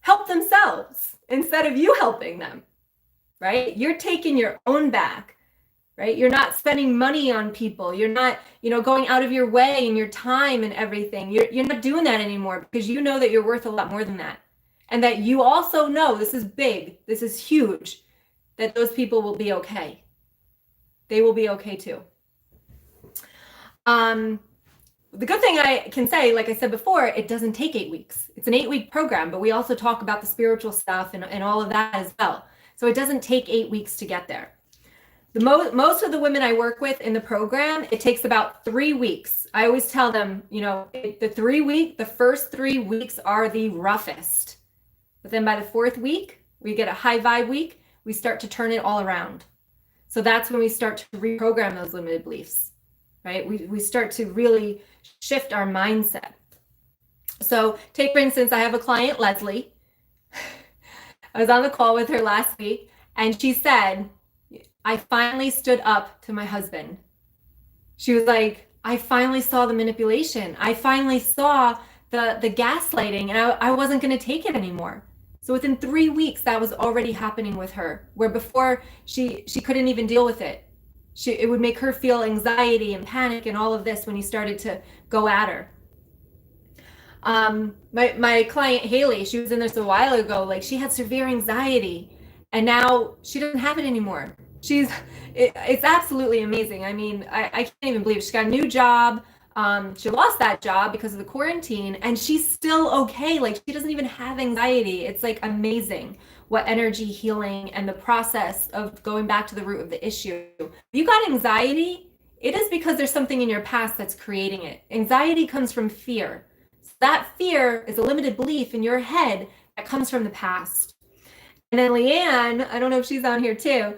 help themselves instead of you helping them, right? You're taking your own back, right? You're not spending money on people. You're not, going out of your way and your time and everything. You're not doing that anymore because you know that you're worth a lot more than that. And that you also know, this is big, this is huge, that those people will be okay. They will be okay too. The good thing I can say, like I said before, it doesn't take 8 weeks. It's an 8-week program, but we also talk about the spiritual stuff and all of that as well. So it doesn't take 8 weeks to get there. Most of the women I work with in the program, it takes about 3 weeks. I always tell them, the first 3 weeks are the roughest. But then by the 4th week, we get a high vibe week, we start to turn it all around. So that's when we start to reprogram those limited beliefs, right? We start to really shift our mindset. So take, for instance, I have a client, Leslie. I was on the call with her last week, and she said, I finally stood up to my husband. She was like, I finally saw the manipulation. I finally saw the gaslighting, and I wasn't going to take it anymore. So within 3 weeks, that was already happening with her, where before she couldn't even deal with it. It would make her feel anxiety and panic and all of this when he started to go at her. My client Haley, she was in this a while ago, like she had severe anxiety, and now she doesn't have it anymore. It's absolutely amazing. I mean, I can't even believe it. She got a new job. She lost that job because of the quarantine, and she's still okay. Like, she doesn't even have anxiety. It's like amazing what energy healing and the process of going back to the root of the issue. If you got anxiety, it is because there's something in your past that's creating it. Anxiety comes from fear. So that fear is a limited belief in your head that comes from the past. And then Leanne, I don't know if she's on here too,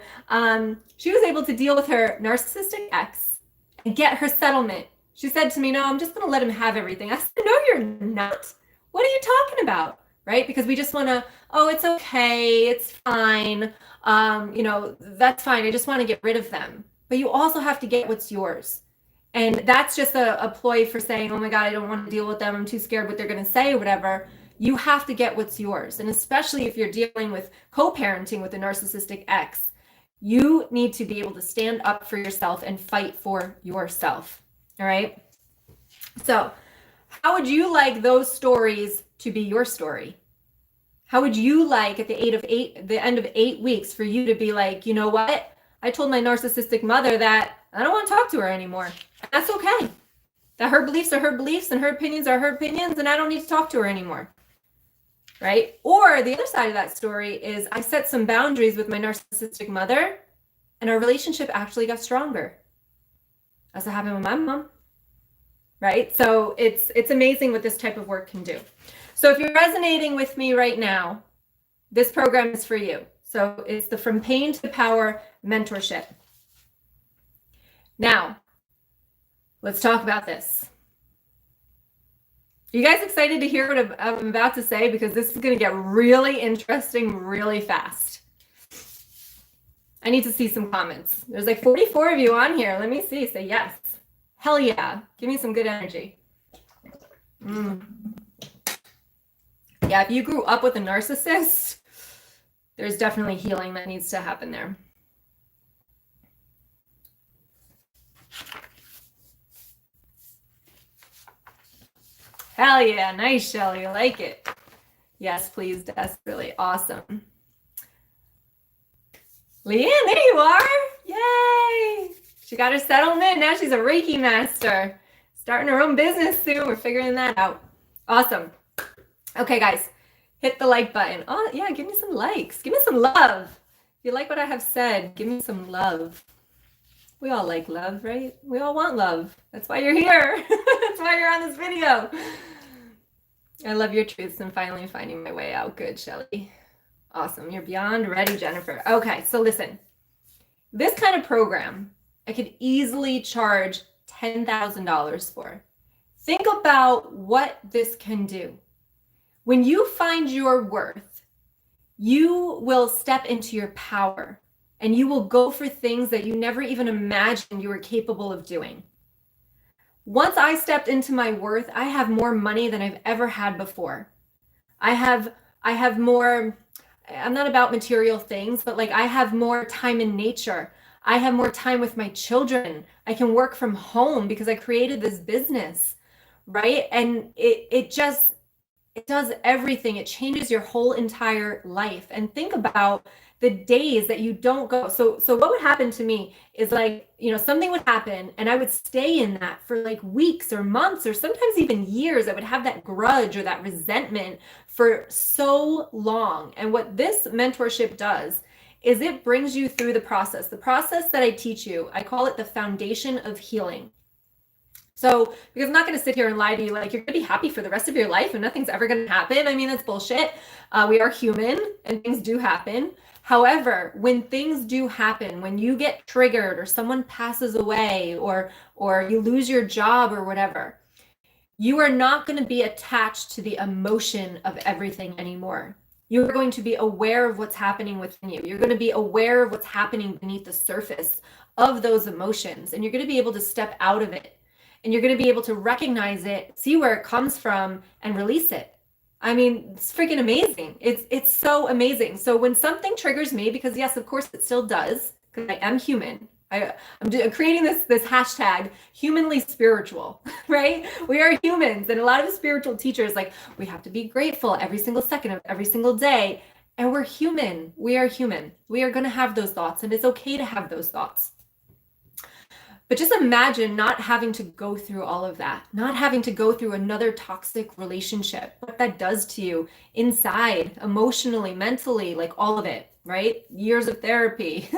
she was able to deal with her narcissistic ex and get her settlement. She said to me, no, I'm just going to let him have everything. I said, no, you're not. What are you talking about? Right? Because we just want to, oh, it's okay. It's fine. That's fine. I just want to get rid of them. But you also have to get what's yours. And that's just a ploy for saying, oh my God, I don't want to deal with them. I'm too scared what they're going to say or whatever. You have to get what's yours. And especially if you're dealing with co-parenting with a narcissistic ex, you need to be able to stand up for yourself and fight for yourself. All right. So how would you like those stories to be your story? How would you like at the end of 8 weeks for you to be like, you know what? I told my narcissistic mother that I don't want to talk to her anymore. That's okay. That her beliefs are her beliefs and her opinions are her opinions, and I don't need to talk to her anymore. Right? Or the other side of that story is I set some boundaries with my narcissistic mother, and our relationship actually got stronger. That's what happened with my mom. Right? So it's amazing what this type of work can do. So if you're resonating with me right now, this program is for you. So it's the From Pain to Power mentorship. Now, let's talk about this. Are you guys excited to hear what I'm about to say? Because this is going to get really interesting really fast. I need to see some comments. There's like 44 of you on here. Let me see. Say yes. Hell yeah. Give me some good energy. Yeah, if you grew up with a narcissist, there's definitely healing that needs to happen there. Hell yeah. Nice, Shelly. I like it. Yes, please. That's really awesome. Leanne, there you are. Yay. She got her settlement. Now she's a Reiki master. Starting her own business soon. We're figuring that out. Awesome. Okay, guys. Hit the like button. Oh, yeah. Give me some likes. Give me some love. If you like what I have said, give me some love. We all like love, right? We all want love. That's why you're here. That's why you're on this video. I love your truths and finally finding my way out. Good, Shelly. Awesome. You're beyond ready, Jennifer. Okay, so listen. This kind of program, I could easily charge $10,000 for. Think about what this can do. When you find your worth, you will step into your power. And you will go for things that you never even imagined you were capable of doing. Once I stepped into my worth, I have more money than I've ever had before. I have more, I'm not about material things, but like I have more time in nature. I have more time with my children. I can work from home because I created this business, right? And it does everything. It changes your whole entire life. And think about the days that you don't go. So what would happen to me is like, something would happen and I would stay in that for like weeks or months or sometimes even years. I would have that grudge or that resentment for so long. And what this mentorship does is it brings you through the process. The process that I teach you, I call it the foundation of healing. So, because I'm not going to sit here and lie to you like you're going to be happy for the rest of your life and nothing's ever going to happen. I mean, that's bullshit. We are human and things do happen. However, when things do happen, when you get triggered or someone passes away or you lose your job or whatever, you are not going to be attached to the emotion of everything anymore. You're going to be aware of what's happening within you. You're going to be aware of what's happening beneath the surface of those emotions, and you're going to be able to step out of it. And you're going to be able to recognize it, see where it comes from, and release it. I mean, it's freaking amazing. It's so amazing. So when something triggers me, because yes, of course it still does, because I am human. I'm creating this hashtag, humanly spiritual, right? We are humans. And a lot of the spiritual teachers, like, we have to be grateful every single second of every single day. And we're human. We are human. We are going to have those thoughts, and it's okay to have those thoughts. But just imagine not having to go through all of that, not having to go through another toxic relationship, what that does to you inside, emotionally, mentally, like all of it, right? Years of therapy,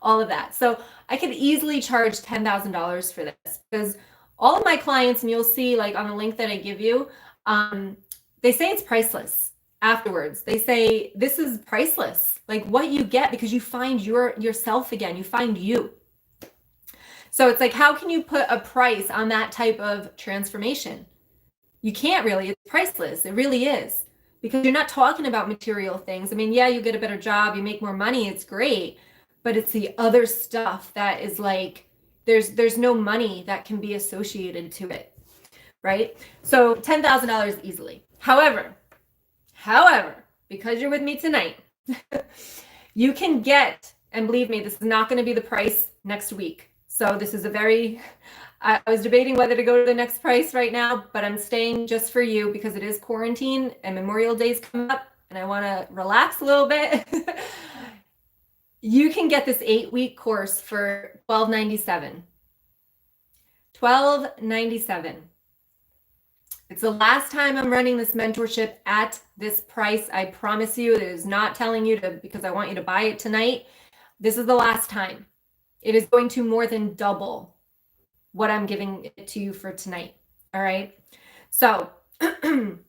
all of that. So I could easily charge $10,000 for this, because all of my clients, and you'll see like on the link that I give you, they say it's priceless afterwards. They say this is priceless, like what you get, because you find yourself again, you find you. So it's like, how can you put a price on that type of transformation? You can't really. It's priceless. It really is. Because you're not talking about material things. I mean, yeah, you get a better job, you make more money, it's great. But it's the other stuff that is like, there's no money that can be associated to it, right? So $10,000 easily. However, because you're with me tonight, you can get, and believe me, this is not going to be the price next week. So this is I was debating whether to go to the next price right now, but I'm staying just for you because it is quarantine and Memorial Day's coming up and I want to relax a little bit. You can get this 8-week course for $12.97. $12.97. It's the last time I'm running this mentorship at this price. I promise you, it is not telling you to because I want you to buy it tonight. This is the last time. It is going to more than double what I'm giving it to you for tonight. All right. So the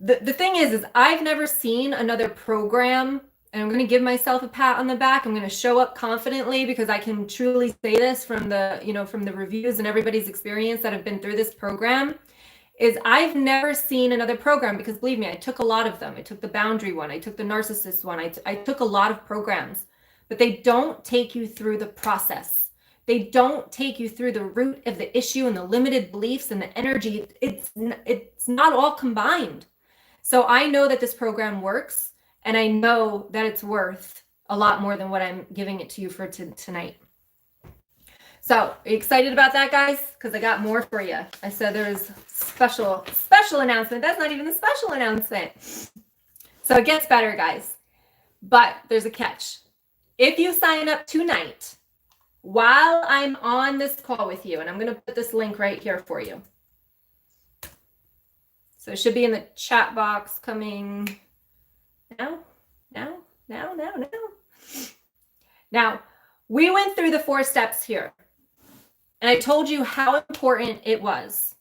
thing is I've never seen another program, and I'm going to give myself a pat on the back. I'm going to show up confidently because I can truly say this from the reviews and everybody's experience that have been through this program, is I've never seen another program, because believe me, I took a lot of them. I took the boundary one. I took the narcissist one. I took a lot of programs. But they don't take you through the process. They don't take you through the root of the issue and the limited beliefs and the energy. It's not all combined. So I know that this program works, and I know that it's worth a lot more than what I'm giving it to you for tonight. So are you excited about that, guys? Because I got more for you. I said there's special announcement. That's not even a special announcement. So it gets better, guys. But there's a catch. If you sign up tonight, while I'm on this call with you, and I'm going to put this link right here for you. So it should be in the chat box coming now. Now, we went through the 4 steps here, and I told you how important it was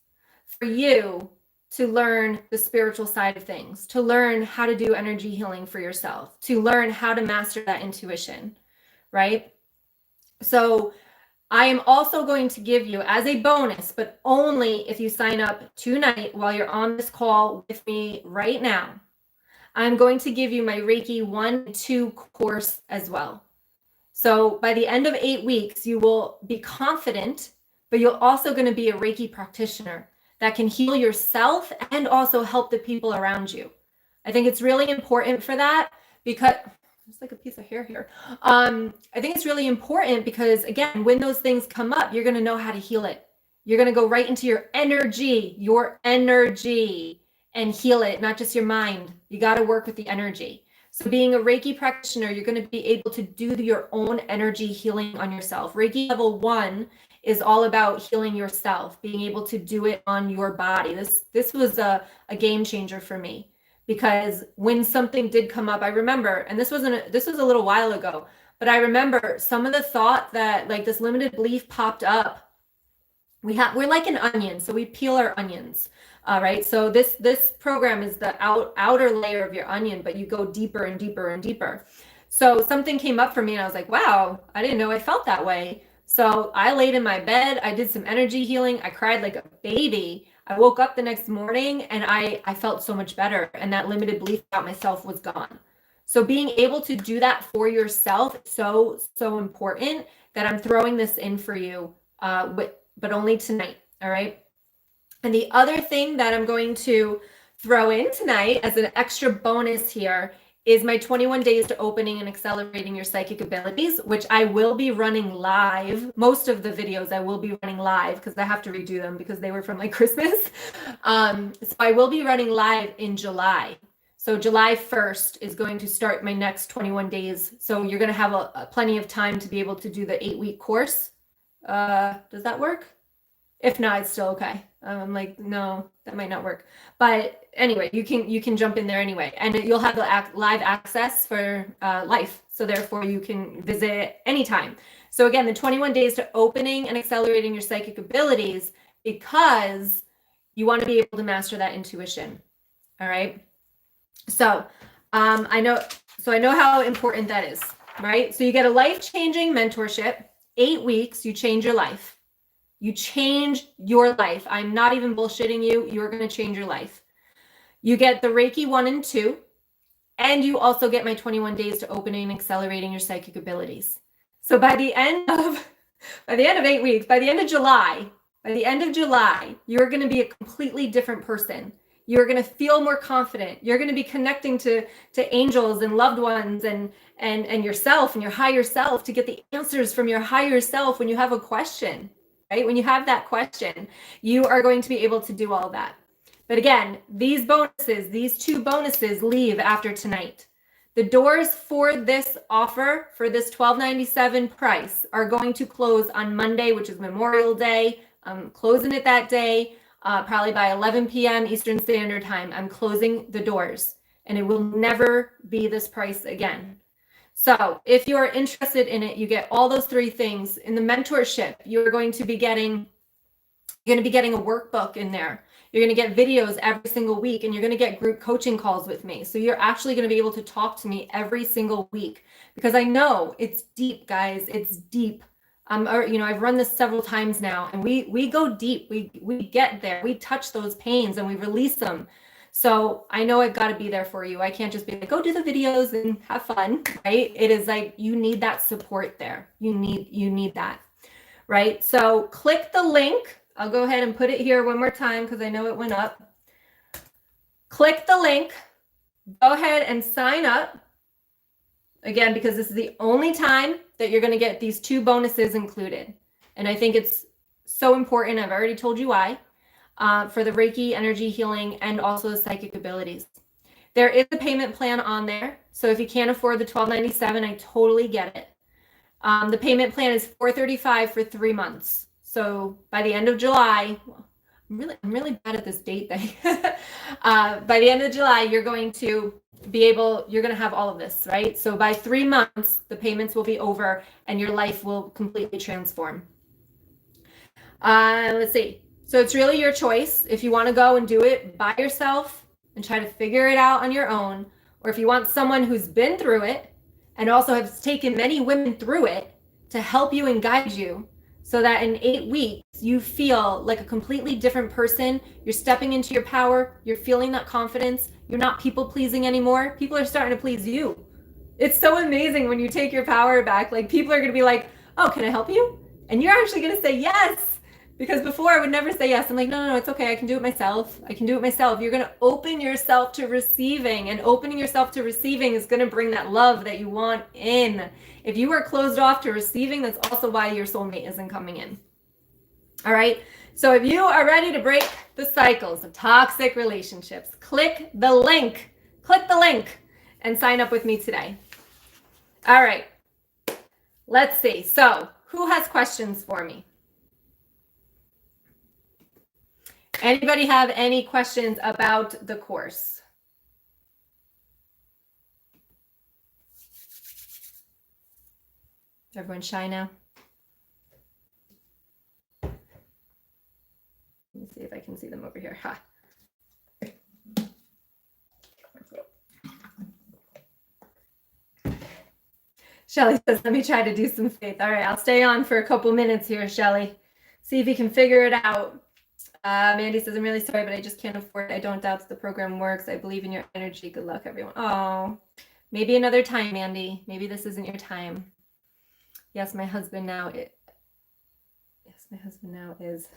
for you to learn the spiritual side of things, to learn how to do energy healing for yourself, to learn how to master that intuition, right? So I am also going to give you as a bonus, but only if you sign up tonight while you're on this call with me right now, I'm going to give you my Reiki 1 and 2 course as well. So by the end of 8 weeks, you will be confident, but you're also going to be a Reiki practitioner that can heal yourself and also help the people around you. I think it's really important for that, because there's like a piece of hair here. I think it's really important because, again, when those things come up, you're going to know how to heal it. You're going to go right into your energy, and heal it, not just your mind. You got to work with the energy. So being a Reiki practitioner, you're going to be able to do your own energy healing on yourself. Reiki level 1 is all about healing yourself, being able to do it on your body. This was a game changer for me, because when something did come up, I remember, and this was a little while ago, but I remember some of the thought that like this limited belief popped up. We're like an onion, so we peel our onions, right? So this program is the outer layer of your onion, but you go deeper and deeper and deeper. So something came up for me, and I was like, wow, I didn't know I felt that way. So I laid in my bed, I did some energy healing, I cried like a baby. I woke up the next morning and I felt so much better, and that limited belief about myself was gone. So being able to do that for yourself is so important that I'm throwing this in for you, but only tonight, all right? And the other thing that I'm going to throw in tonight as an extra bonus here is my 21 days to opening and accelerating your psychic abilities, which I will be running live. Most of the videos I will be running live because I have to redo them because they were from like Christmas. So I will be running live in July. So July 1st is going to start my next 21 days. So you're going to have plenty of time to be able to do the 8-week course. Does that work? If not, it's still okay. I'm like, no, that might not work. But anyway, you can jump in there anyway, and you'll have the live access for life. So therefore, you can visit anytime. So again, the 21 days to opening and accelerating your psychic abilities, because you want to be able to master that intuition. All right. So I know how important that is, right? So you get a life-changing mentorship, 8 weeks, you change your life. You change your life. I'm not even bullshitting you. You're going to change your life. You get the Reiki 1 and 2, and you also get my 21 days to opening and accelerating your psychic abilities. So by the end of 8 weeks, by the end of July, you're going to be a completely different person. You're going to feel more confident. You're going to be connecting to angels and loved ones and yourself and your higher self to get the answers from your higher self when you have a question. Right? When you have that question, you are going to be able to do all that. But again, these 2 bonuses leave after tonight. The doors for this offer, for this $12.97 price, are going to close on Monday, which is Memorial Day. I'm closing it that day, probably by 11 p.m. Eastern Standard Time. I'm closing the doors, and it will never be this price again. So if you are interested in it, you get all those 3 things. In the mentorship, you're going to be getting a workbook in there. You're going to get videos every single week, and you're going to get group coaching calls with me. So you're actually going to be able to talk to me every single week, because I know it's deep, guys. It's deep. I've run this several times now, and we go deep. We get there. We touch those pains and we release them. So I know I've got to be there for you. I can't just be like, go do the videos and have fun, right? It is like, you need that support there. You need that, right? So click the link. I'll go ahead and put it here one more time because I know it went up. Click the link. Go ahead and sign up. Again, because this is the only time that you're going to get these 2 bonuses included. And I think it's so important. I've already told you why. For the Reiki energy healing and also the psychic abilities. There is a payment plan on there. So if you can't afford the $12.97, I totally get it. The payment plan is $435 for 3 months. So by the end of July, I'm really bad at this date thing. By the end of July, you're going to have all of this, right? So by 3 months, the payments will be over and your life will completely transform. Let's see. So it's really your choice if you want to go and do it by yourself and try to figure it out on your own, or if you want someone who's been through it and also has taken many women through it to help you and guide you, so that in 8 weeks, you feel like a completely different person. You're stepping into your power. You're feeling that confidence. You're not people pleasing anymore. People are starting to please you. It's so amazing when you take your power back. Like, people are going to be like, oh, can I help you? And you're actually going to say yes. Because before I would never say yes. I'm like, no, it's okay. I can do it myself. You're going to open yourself to receiving, and opening yourself to receiving is going to bring that love that you want in. If you are closed off to receiving, that's also why your soulmate isn't coming in. All right. So if you are ready to break the cycles of toxic relationships, click the link and sign up with me today. All right. Let's see. So who has questions for me? Anybody have any questions about the course? Everyone's shy now. Let me see if I can see them over here. Ha. Shelly says, let me try to do some faith. All right, I'll stay on for a couple minutes here, Shelly. See if you can figure it out. Mandy says, I'm really sorry, but I just can't afford it. I don't doubt that the program works. I believe in your energy. Good luck, everyone. Oh, maybe another time, Mandy. Maybe this isn't your time. Yes, my husband now is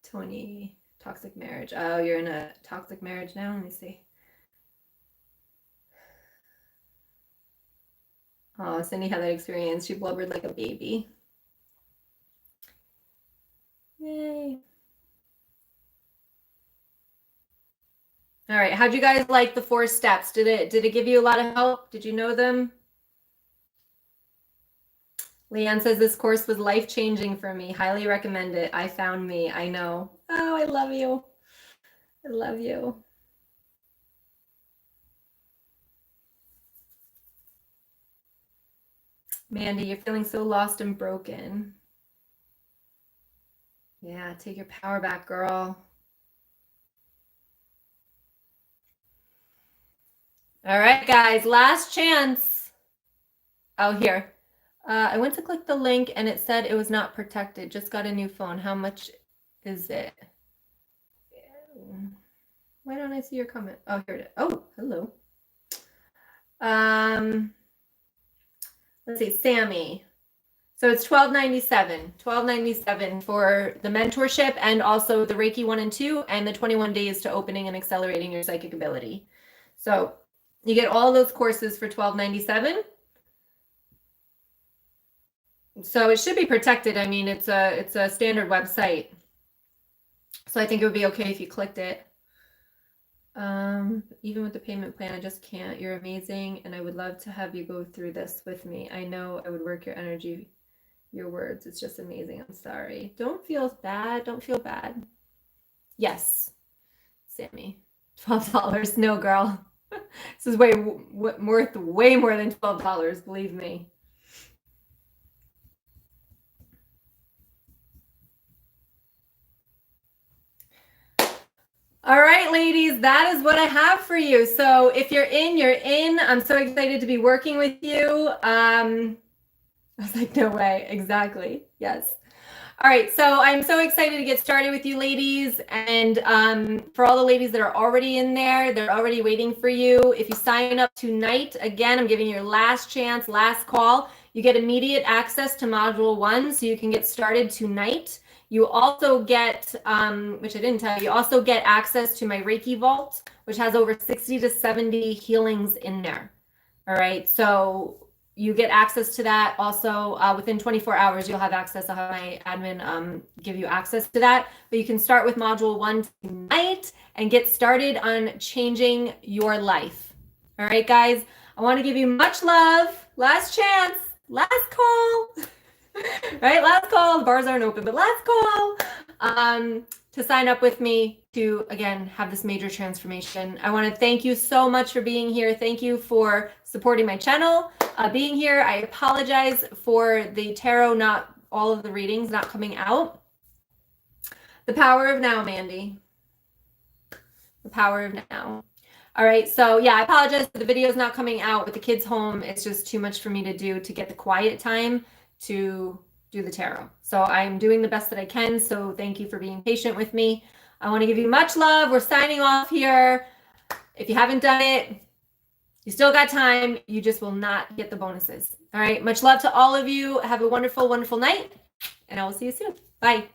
Tony, toxic marriage. Oh, you're in a toxic marriage now? Let me see. Oh, Cindy had that experience. She blubbered like a baby. Yay. All right, how'd you guys like the 4 steps? Did it give you a lot of help? Did you know them? Leanne says this course was life-changing for me. Highly recommend it. I found me. I know. Oh, I love you. I love you. Mandy, you're feeling so lost and broken. Yeah, take your power back, girl. All right, guys, last chance. Oh, here. I went to click the link and it said it was not protected. Just got a new phone. How much is it? Why don't I see your comment? Oh, here it is. Oh, hello. Let's see, Sammy. So it's $12.97 for the mentorship and also the Reiki 1 and 2 and the 21 days to opening and accelerating your psychic ability. So you get all those courses for $12.97. So it should be protected. I mean, it's a standard website. So I think it would be okay if you clicked it. Even with the payment plan, I just can't. You're amazing, and I would love to have you go through this with me. I know I would work your energy, your words. It's just amazing. I'm sorry. Don't feel bad. Don't feel bad. Yes, Sammy. $12. No, girl. This is worth way more than $12. Believe me. All right, ladies, that is what I have for you. So if you're in, you're in. I'm so excited to be working with you. I was like, no way. Exactly. Yes. All right. So I'm so excited to get started with you ladies. And for all the ladies that are already in there, they're already waiting for you. If you sign up tonight, again, I'm giving you your last chance, last call. You get immediate access to module 1, so you can get started tonight. You also get, which I didn't tell you, you also get access to my Reiki vault, which has over 60 to 70 healings in there. All right. So you get access to that. Also, within 24 hours, you'll have access. I'll have my admin give you access to that. But you can start with module 1 tonight and get started on changing your life. All right, guys. I want to give you much love. Last chance. Last call. Right? Last call. The bars aren't open, but last call to sign up with me to, again, have this major transformation. I want to thank you so much for being here. Thank you for supporting my channel, being here. I apologize for the tarot, not all of the readings not coming out. The power of now, Mandy. The power of now. All right, so yeah, I apologize for the videos not coming out with the kids home. It's just too much for me to do to get the quiet time to do the tarot. So I'm doing the best that I can. So thank you for being patient with me. I want to give you much love. We're signing off here. If you haven't done it, you still got time. You just will not get the bonuses. All right. Much love to all of you. Have a wonderful, wonderful night. And I will see you soon. Bye.